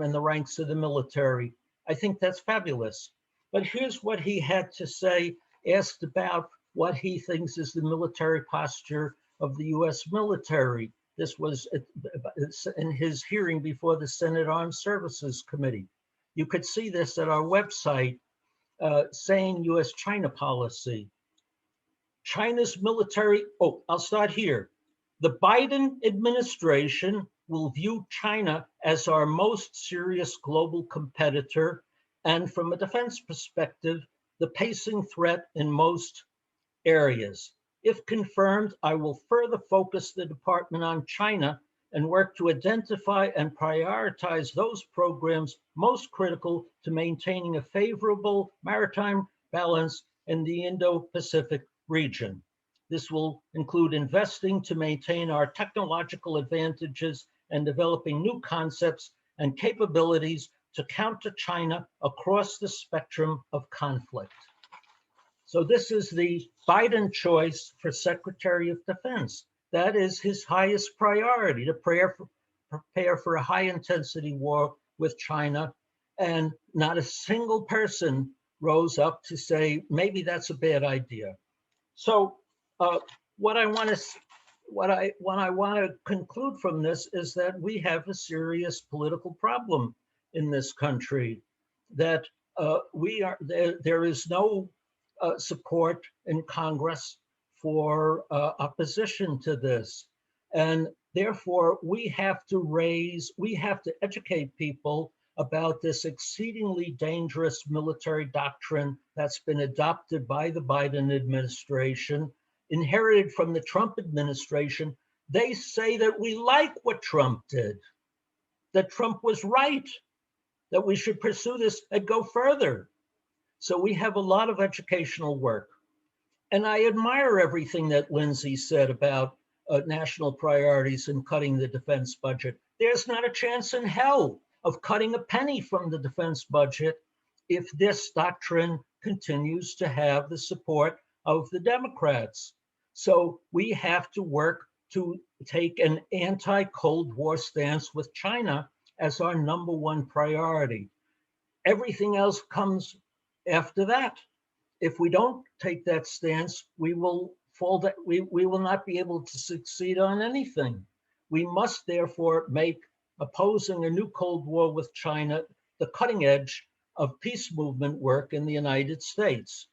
in the ranks of the military. I think that's fabulous. But here's what he had to say, asked about what he thinks is the military posture of the US military. This was in his hearing before the Senate Armed Services Committee. You could see this at our website, Sane US-China Policy. China's military, I'll start here. The Biden administration will view China as our most serious global competitor, and from a defense perspective, the pacing threat in most areas. If confirmed, I will further focus the department on China and work to identify and prioritize those programs most critical to maintaining a favorable maritime balance in the Indo-Pacific region. This will include investing to maintain our technological advantages and developing new concepts and capabilities to counter China across the spectrum of conflict. So this is the Biden choice for Secretary of Defense. That is his highest priority, to prepare for a high intensity war with China. And not a single person rose up to say, maybe that's a bad idea. So what I want to conclude from this is that we have a serious political problem in this country, that there is no support in Congress for opposition to this. And therefore, we have to educate people about this exceedingly dangerous military doctrine that's been adopted by the Biden administration, inherited from the Trump administration. They say that we like what Trump did, that Trump was right, that we should pursue this and go further. So we have a lot of educational work. And I admire everything that Lindsay said about national priorities and cutting the defense budget. There's not a chance in hell of cutting a penny from the defense budget if this doctrine continues to have the support of the Democrats. So we have to work to take an anti-Cold War stance with China as our #1 priority. Everything else comes after that. If we don't take that stance, we will not be able to succeed on anything. We must therefore make opposing a new Cold War with China the cutting edge of peace movement work in the United States.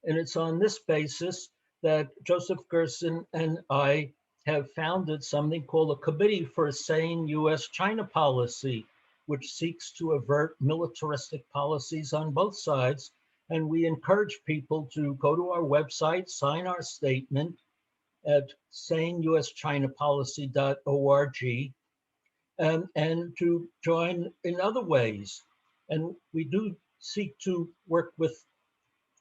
And it's on this basis that Joseph Gerson and I have founded something called a Committee for a Sane US-China Policy, which seeks to avert militaristic policies on both sides. And we encourage people to go to our website, sign our statement, at saneuschinapolicy.org, and to join in other ways. And we do seek to work with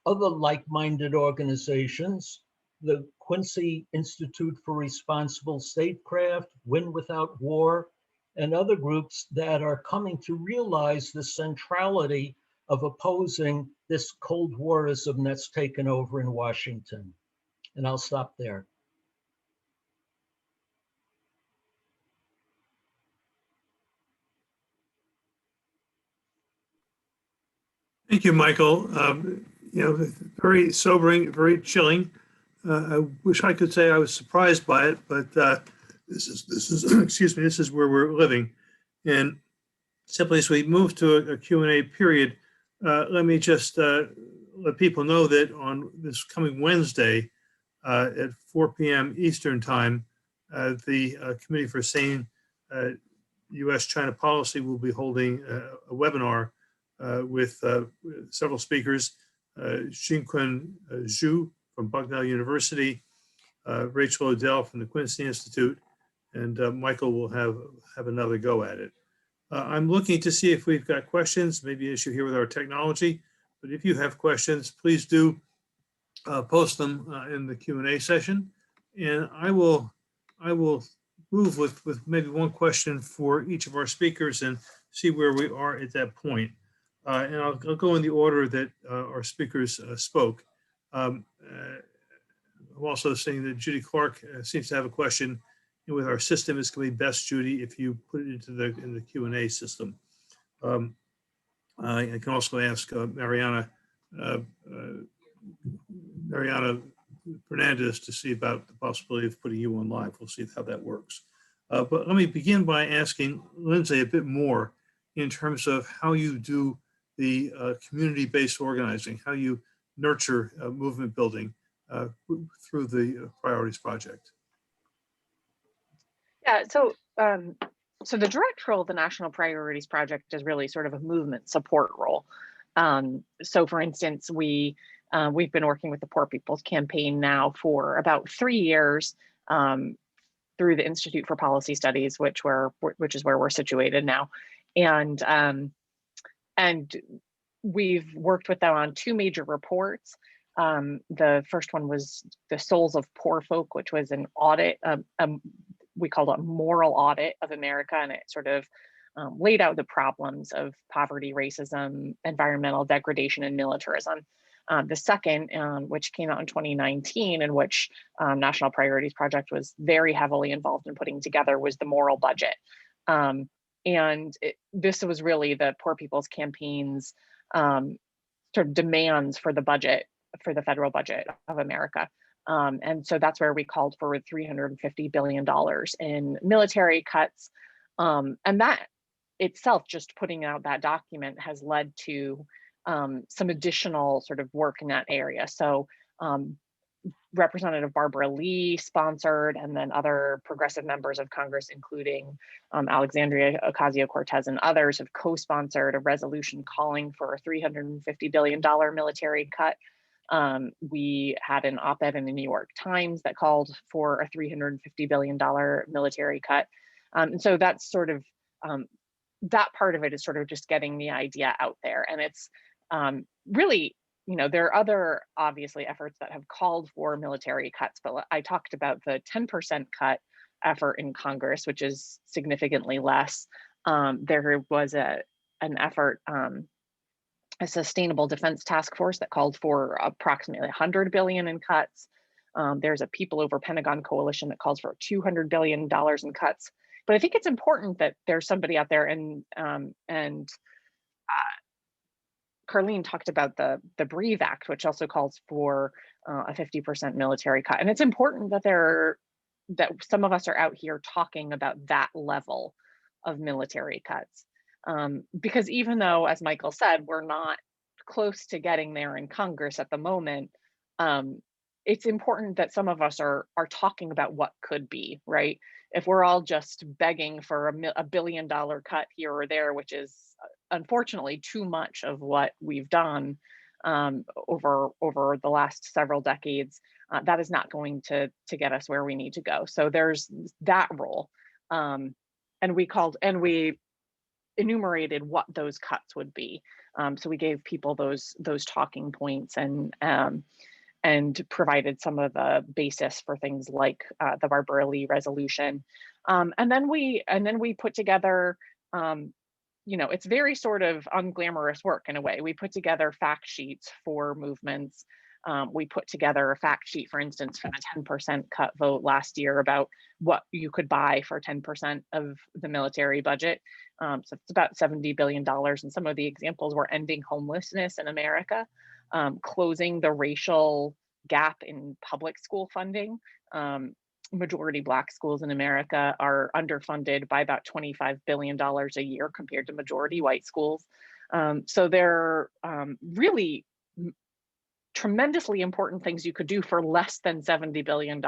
other like-minded organizations, the Quincy Institute for Responsible Statecraft, Win Without War, and other groups that are coming to realize the centrality of opposing this Cold Warism that's taken over in Washington. And I'll stop there. Thank you, Michael. Very sobering, very chilling. I wish I could say I was surprised by it, but this is excuse me, this is where we're living. And simply as we move to a Q&A period, let me just let people know that on this coming Wednesday at 4 p.m. Eastern Time, the Committee for Sane U.S.-China Policy will be holding a webinar with several speakers, Xinqun Zhu from Bucknell University, Rachel Odell from the Quincy Institute, and Michael will have another go at it. I'm looking to see if we've got questions, maybe an issue here with our technology, but if you have questions, please do post them in the Q&A session. And I will move with maybe one question for each of our speakers and see where we are at that point. And I'll go in the order that our speakers spoke. I'm also seeing that Judy Clark seems to have a question. And with our system, it's going to be best, Judy, if you put it into the Q&A system. I can also ask Mariana Fernandez to see about the possibility of putting you on live. We'll see how that works. But let me begin by asking Lindsay a bit more in terms of how you do the community-based organizing, how you nurture movement building through the Priorities Project. Yeah, so the direct role of the National Priorities Project is really sort of a movement support role. So for instance, we've been working with the Poor People's Campaign now for about 3 years through the Institute for Policy Studies, which is where we're situated now. And we've worked with them on 2 major reports. The first one was the Souls of Poor Folk, which was an audit, we called it a moral audit of America, and it sort of laid out the problems of poverty, racism, environmental degradation, and militarism. The second, which came out in 2019, in which National Priorities Project was very heavily involved in putting together, was the moral budget. This was really the Poor People's Campaign's sort of demands for the budget, for the federal budget of America. And so that's where we called for $350 billion in military cuts. And that itself, just putting out that document, has led to some additional sort of work in that area. So Representative Barbara Lee sponsored, and then other progressive members of Congress, including Alexandria Ocasio-Cortez and others, have co-sponsored a resolution calling for a $350 billion military cut. We had an op-ed in the New York Times that called for a $350 billion military cut. And so that's sort of, that part of it is sort of just getting the idea out there. And it's really, there are other, obviously, efforts that have called for military cuts, but I talked about the 10% cut effort in Congress, which is significantly less. There was an effort, a Sustainable Defense Task Force, that called for approximately $100 billion in cuts. There's a People Over Pentagon Coalition that calls for $200 billion in cuts. But I think it's important that there's somebody out there, and Karlene talked about the Breathe Act, which also calls for a 50% military cut. And it's important that some of us are out here talking about that level of military cuts. Because even though, as Michael said, we're not close to getting there in Congress at the moment, it's important that some of us are talking about what could be, right? If we're all just begging for a $1 billion cut here or there, which is unfortunately too much of what we've done, over the last several decades, that is not going to get us where we need to go. So there's that role, and we enumerated what those cuts would be. So we gave people those talking points and provided some of the basis for things like the Barber-Lee resolution. And then we put together, it's very sort of unglamorous work in a way. We put together fact sheets for movements. We put together a fact sheet, for instance, for the 10% cut vote last year about what you could buy for 10% of the military budget. So it's about $70 billion. And some of the examples were ending homelessness in America, closing the racial gap in public school funding. Majority Black schools in America are underfunded by about $25 billion a year compared to majority white schools. So they're really tremendously important things you could do for less than $70 billion.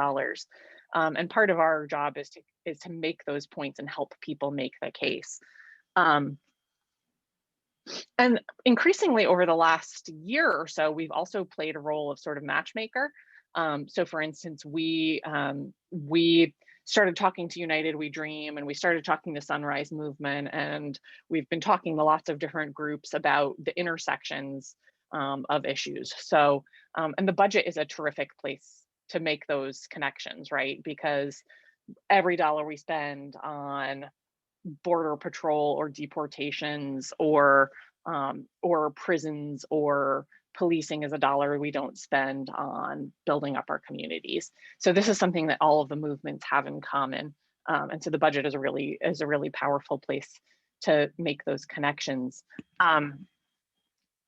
And part of our job is to make those points and help people make the case. And increasingly over the last year or so, we've also played a role of sort of matchmaker. So for instance, we started talking to United We Dream, and we started talking to Sunrise Movement, and we've been talking to lots of different groups about the intersections of issues. So, and the budget is a terrific place to make those connections, right? Because every dollar we spend on border patrol or deportations or prisons or policing is a dollar we don't spend on building up our communities. So this is something that all of the movements have in common. And so the budget is a really powerful place to make those connections. But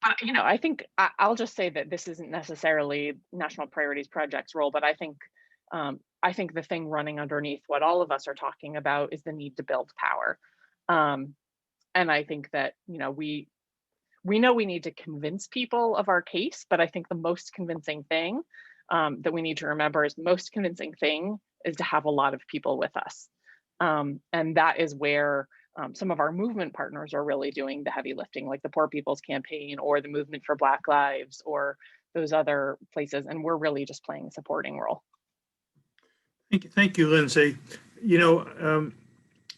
I think I'll just say that this isn't necessarily National Priorities Project's role, but I think the thing running underneath what all of us are talking about is the need to build power. And I think that, we know we need to convince people of our case, but I think the most convincing thing that we need to remember is the most convincing thing is to have a lot of people with us. And that is where some of our movement partners are really doing the heavy lifting, like the Poor People's Campaign or the Movement for Black Lives or those other places. And we're really just playing a supporting role. Thank you, Lindsay.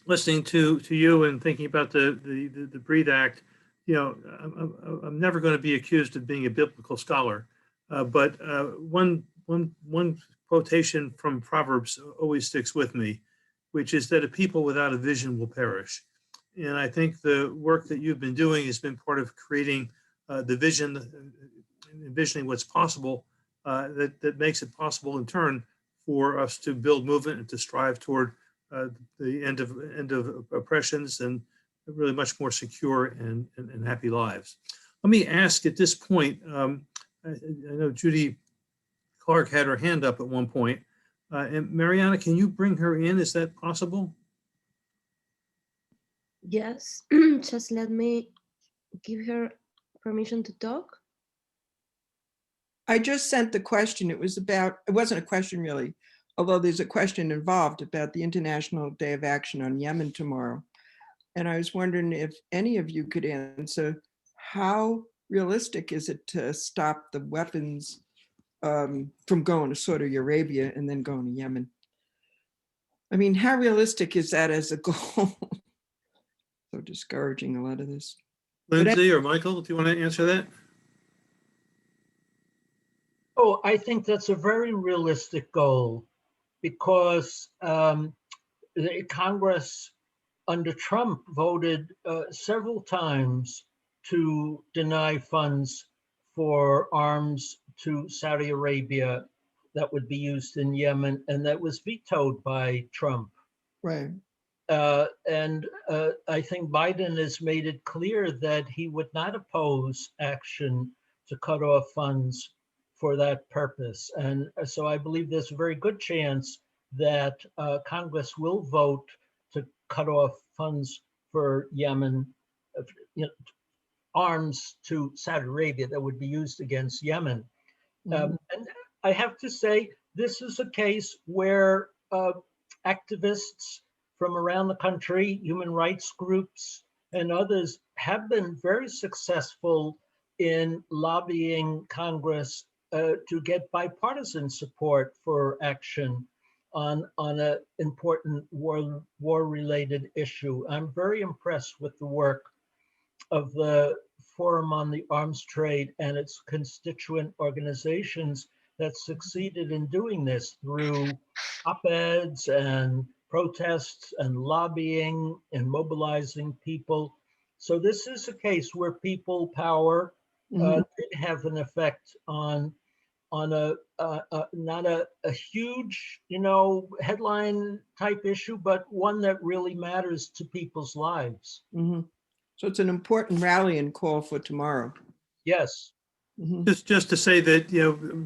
Listening to you and thinking about the Breathe Act, I'm never going to be accused of being a biblical scholar, but one quotation from Proverbs always sticks with me, which is that a people without a vision will perish. And I think the work that you've been doing has been part of creating the vision, envisioning what's possible, that makes it possible in turn for us to build movement and to strive toward the end of oppressions and really much more secure and happy lives. Let me ask at this point, I know Judy Clark had her hand up at one point, and Mariana, can you bring her in? Is that possible? Yes, just let me give her permission to talk. I just sent the question. It wasn't a question really, although there's a question involved about the International Day of Action on Yemen tomorrow. And I was wondering if any of you could answer, how realistic is it to stop the weapons from going to Saudi Arabia and then going to Yemen? I mean, how realistic is that as a goal? So discouraging, a lot of this. Lindsay or Michael, do you want to answer that? Oh, I think that's a very realistic goal because the Congress under Trump voted several times to deny funds for arms to Saudi Arabia that would be used in Yemen, and that was vetoed by Trump. Right. And I think Biden has made it clear that he would not oppose action to cut off funds for that purpose. And so I believe there's a very good chance that Congress will vote to cut off funds for Yemen, arms to Saudi Arabia that would be used against Yemen. And I have to say, this is a case where activists from around the country, human rights groups, and others have been very successful in lobbying Congress to get bipartisan support for action on an important war-related issue. I'm very impressed with the work of the Forum on the Arms Trade and its constituent organizations that succeeded in doing this through op-eds and protests and lobbying and mobilizing people. So this is a case where people power did have an effect on a not a huge, headline type issue, but one that really matters to people's lives. So it's an important rallying call for tomorrow. Yes. Just to say that,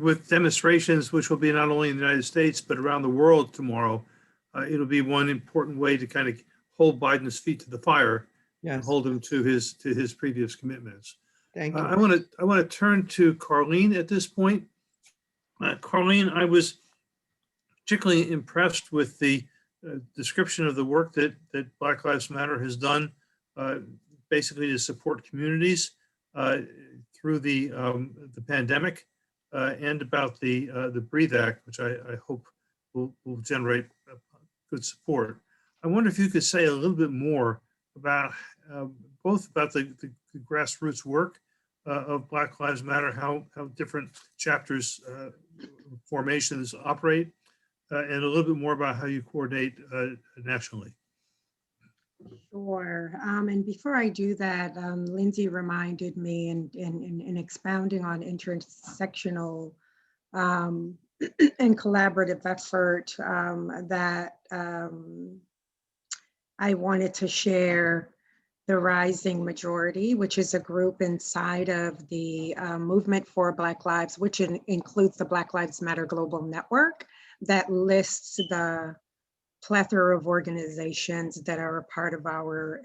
with demonstrations, which will be not only in the United States, but around the world tomorrow, it'll be one important way to kind of hold Biden's feet to the fire and hold him to his previous commitments. Thank you. I want to turn to Karlene at this point. Karlene, I was particularly impressed with the description of the work that Black Lives Matter has done, basically to support communities through the pandemic, and about the Breathe Act, which I hope will generate good support. I wonder if you could say a little bit more about both about the grassroots work of Black Lives Matter, how different chapters, formations operate, and a little bit more about how you coordinate nationally. Sure. And before I do that, Lindsay reminded me in expounding on intersectional and collaborative effort that I wanted to share the Rising Majority, which is a group inside of the Movement for Black Lives, which includes the Black Lives Matter Global Network that lists the plethora of organizations that are a part of our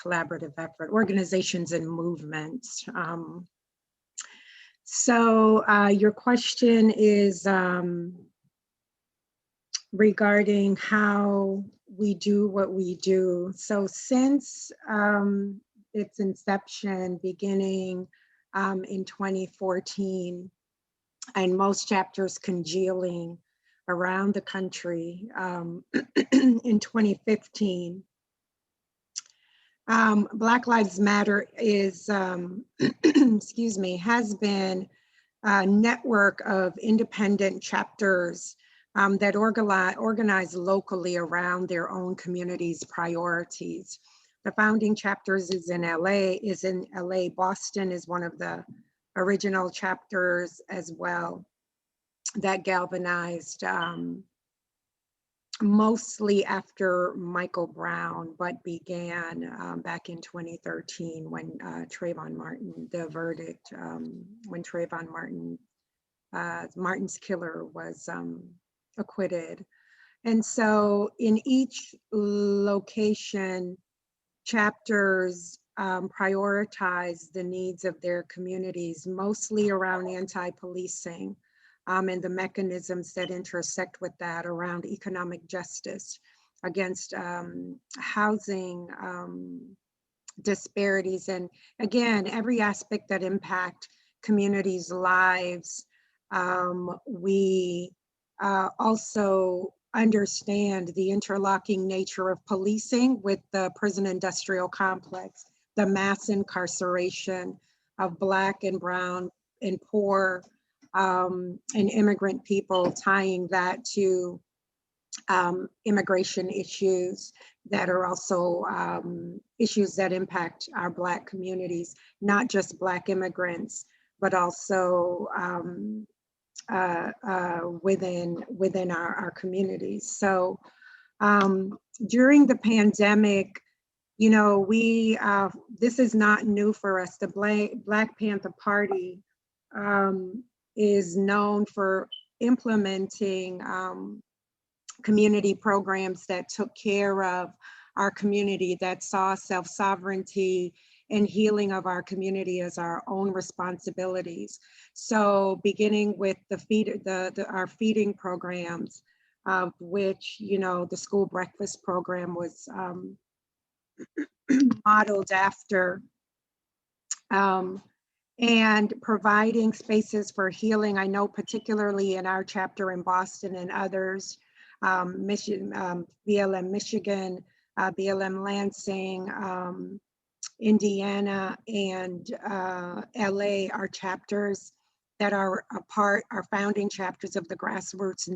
collaborative effort, organizations and movements. So your question is regarding how we do what we do. So since its inception beginning in 2014, and most chapters congealing around the country in 2015, Black Lives Matter is, excuse me, has been a network of independent chapters that organize locally around their own communities' priorities. The founding chapters is in LA. Boston is one of the original chapters as well that galvanized mostly after Michael Brown, but began back in 2013 when Trayvon Martin, the verdict, when Trayvon Martin, Martin's killer was acquitted. And so in each location, chapters prioritize the needs of their communities, mostly around anti-policing and the mechanisms that intersect with that around economic justice, against housing disparities, and again, every aspect that impact communities' lives. We also understand the interlocking nature of policing with the prison industrial complex, the mass incarceration of Black and Brown and poor and immigrant people, tying that to immigration issues that are also issues that impact our Black communities, not just Black immigrants, but also within our communities. So during the pandemic, you know, we this is not new for us. The Black Panther Party is known for implementing community programs that took care of our community, that saw self-sovereignty and healing of our community as our own responsibilities. So beginning with our feeding programs, of which, you know, the school breakfast program was modeled after. and providing spaces for healing. I know particularly in our chapter in Boston and others, BLM Michigan, BLM Lansing, Indiana, and LA are chapters that are founding chapters of the Grassroots,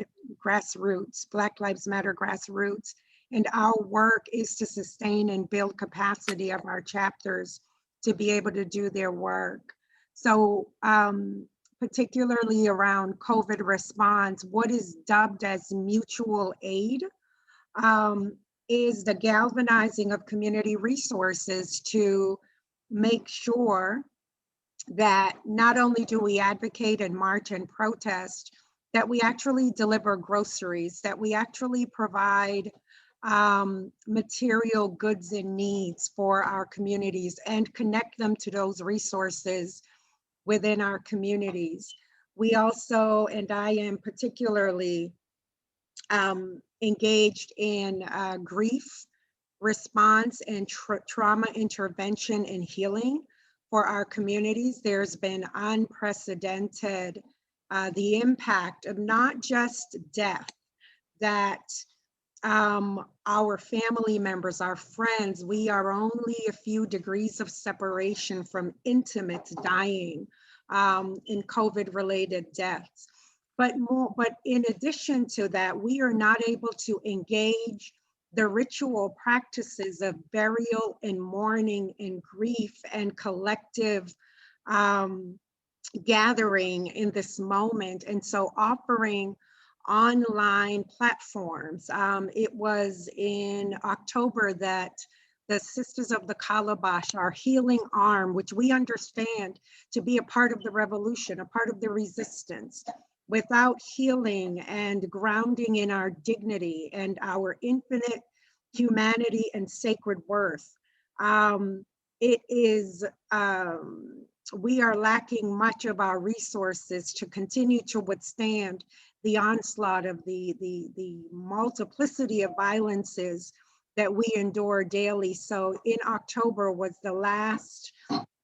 Black Lives Matter Grassroots. And our work is to sustain and build capacity of our chapters to be able to do their work. So particularly around COVID response, what is dubbed as mutual aid is the galvanizing of community resources to make sure that not only do we advocate and march and protest, that we actually deliver groceries, that we actually provide material goods and needs for our communities and connect them to those resources within our communities. We also, and I am particularly engaged in grief response and trauma intervention and healing for our communities. There's been unprecedented, the impact of not just death, that our family members, our friends, we are only a few degrees of separation from intimates dying in COVID-related deaths. But in addition to that, we are not able to engage the ritual practices of burial and mourning and grief and collective gathering in this moment. And so offering online platforms. It was in October that the Sisters of the Calabash, our healing arm, which we understand to be a part of the revolution, a part of the resistance. Without healing and grounding in our dignity and our infinite humanity and sacred worth, we are lacking much of our resources to continue to withstand the onslaught of the multiplicity of violences that we endure daily. So in October was the last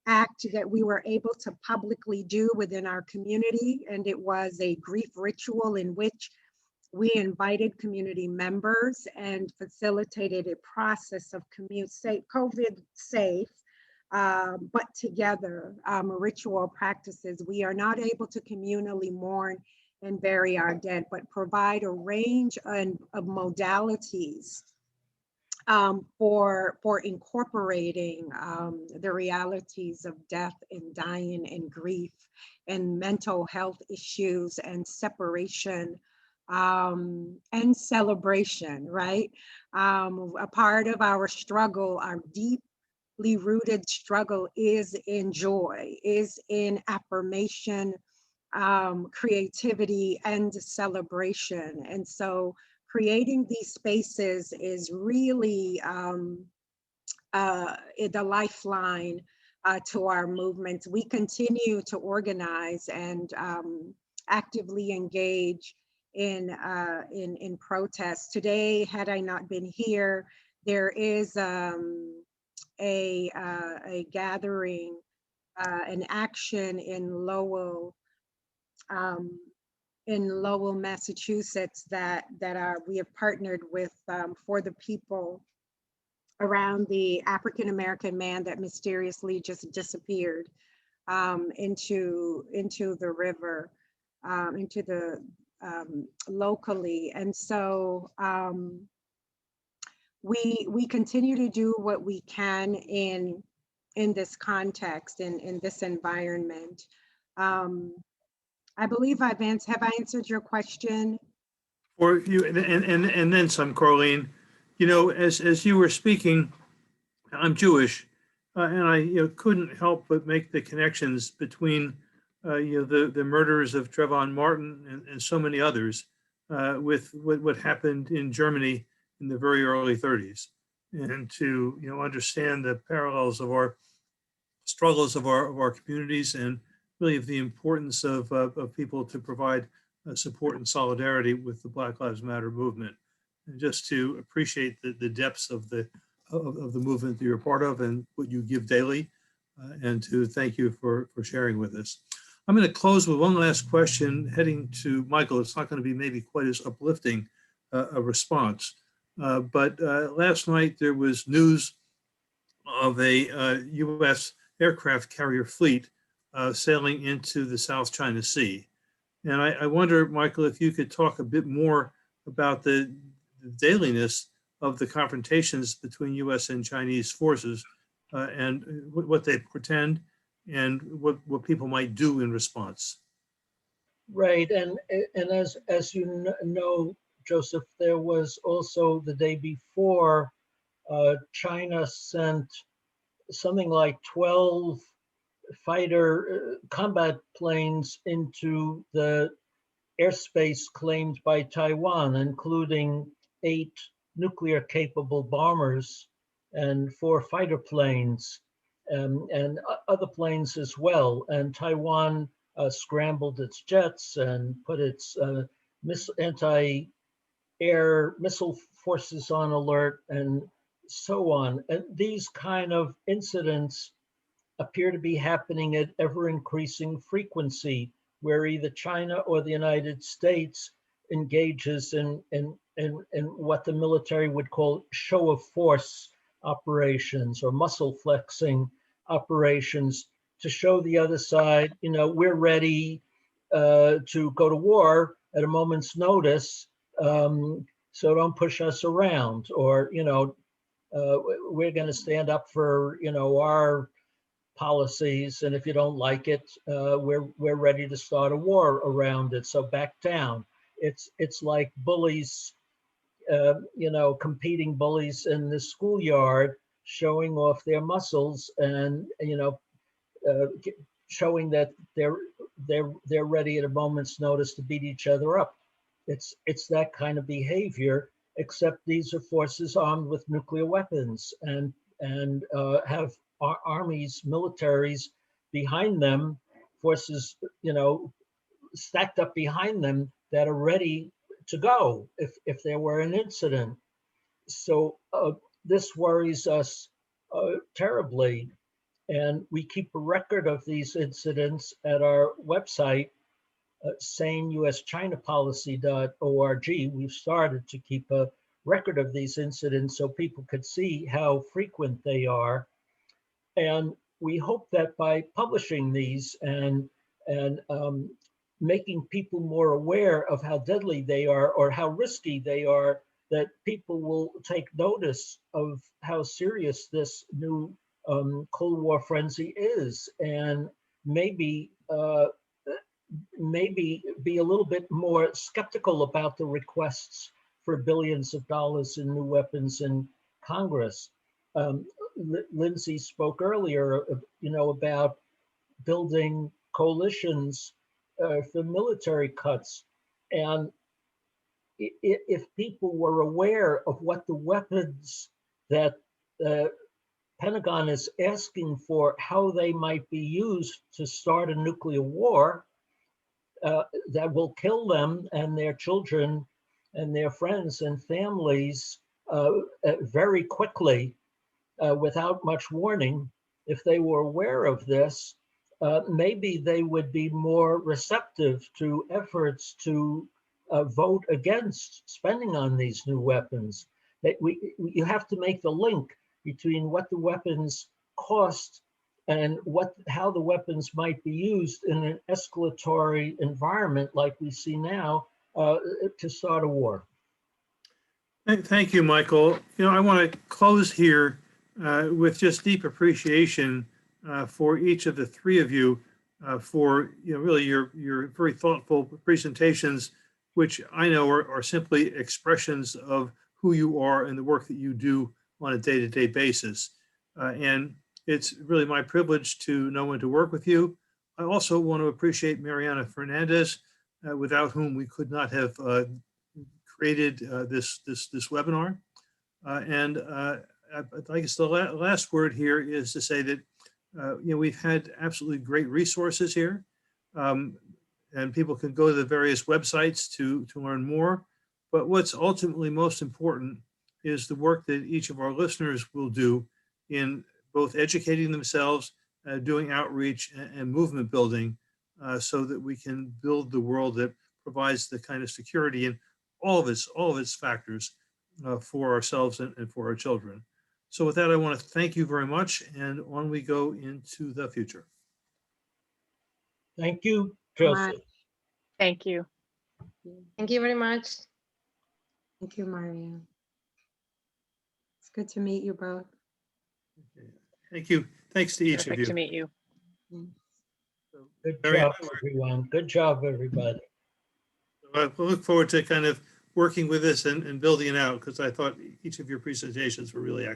act that we were able to publicly do within our community. And it was a grief ritual in which we invited community members and facilitated a process of COVID safe, but together ritual practices. We are not able to communally mourn and bury our dead, but provide a range of modalities for incorporating the realities of death and dying and grief and mental health issues and separation and celebration, right? A part of our struggle, our deeply rooted struggle, is in joy, is in affirmation, creativity, and celebration. And so creating these spaces is really the lifeline to our movements. We continue to organize and actively engage in protests. Today, had I not been here, there is a gathering, an action in Lowell, Massachusetts that we have partnered with For the People around the African-American man that mysteriously just disappeared into the river, into the locally. And so we continue to do what we can in this context, in this environment. I believe have I answered your question? For you, and then some, Karlene. You know, as you were speaking, I'm Jewish, and I couldn't help but make the connections between the murders of Trayvon Martin and so many others with what happened in Germany in the very early 30s, and to understand the parallels of our struggles of our communities, and really of the importance of people to provide support and solidarity with the Black Lives Matter movement, and just to appreciate the depths of the movement that you're a part of and what you give daily. and to thank you for sharing with us. I'm going to close with one last question heading to Michael. It's not going to be maybe quite as uplifting a response, but last night there was news of a U.S. aircraft carrier fleet sailing into the South China Sea. And I wonder, Michael, if you could talk a bit more about the dailiness of the confrontations between U.S. and Chinese forces and what they portend and what people might do in response. Right, and as you know, Joseph, there was also the day before, China sent something like 12 fighter combat planes into the airspace claimed by Taiwan, including 8 nuclear-capable bombers and 4 fighter planes, and other planes as well. And Taiwan scrambled its jets and put its anti-air missile forces on alert and so on. And these kind of incidents appear to be happening at ever-increasing frequency, where either China or the United States engages in what the military would call show of force operations or muscle flexing operations to show the other side, we're ready to go to war at a moment's notice, so don't push us around, or, we're going to stand up for, our policies, and if you don't like it, we're ready to start a war around it, so back down. It's like bullies, competing bullies in the schoolyard, showing off their muscles and showing that they're ready at a moment's notice to beat each other up. It's that kind of behavior, except these are forces armed with nuclear weapons and have armies, militaries behind them, forces, stacked up behind them that are ready to go if there were an incident. So this worries us terribly. And we keep a record of these incidents at our website, Sane USChinaPolicy.org. We've started to keep a record of these incidents so people could see how frequent they are. And we hope that by publishing these and making people more aware of how deadly they are or how risky they are, that people will take notice of how serious this new Cold War frenzy is, and maybe be a little bit more skeptical about the requests for billions of dollars in new weapons in Congress. Lindsay spoke earlier, about building coalitions for military cuts. And if people were aware of what the weapons that the Pentagon is asking for, how they might be used to start a nuclear war that will kill them and their children and their friends and families very quickly, without much warning, if they were aware of this, maybe they would be more receptive to efforts to vote against spending on these new weapons. You have to make the link between what the weapons cost and how the weapons might be used in an escalatory environment like we see now to start a war. Thank you, Michael. I want to close here with just deep appreciation for each of the three of you for really your very thoughtful presentations, which I know are simply expressions of who you are and the work that you do on a day-to-day basis. And it's really my privilege to know and to work with you. I also want to appreciate Mariana Fernandez, without whom we could not have created this webinar. And I guess the last word here is to say that we've had absolutely great resources here, and people can go to the various websites to learn more. But what's ultimately most important is the work that each of our listeners will do in both educating themselves doing outreach and movement building so that we can build the world that provides the kind of security in all of its factors for ourselves and for our children. So with that, I want to thank you very much, and on we go into the future. Thank you, Much. Joseph. Thank you. Thank you very much. Thank you, Maria. It's good to meet you both. Okay. Thank you. Thanks to each of Terrific you. to meet you. Good Very job, good. everyone. Good job, everybody. I look forward to kind of working with this and building it out, because I thought each of your presentations were really excellent.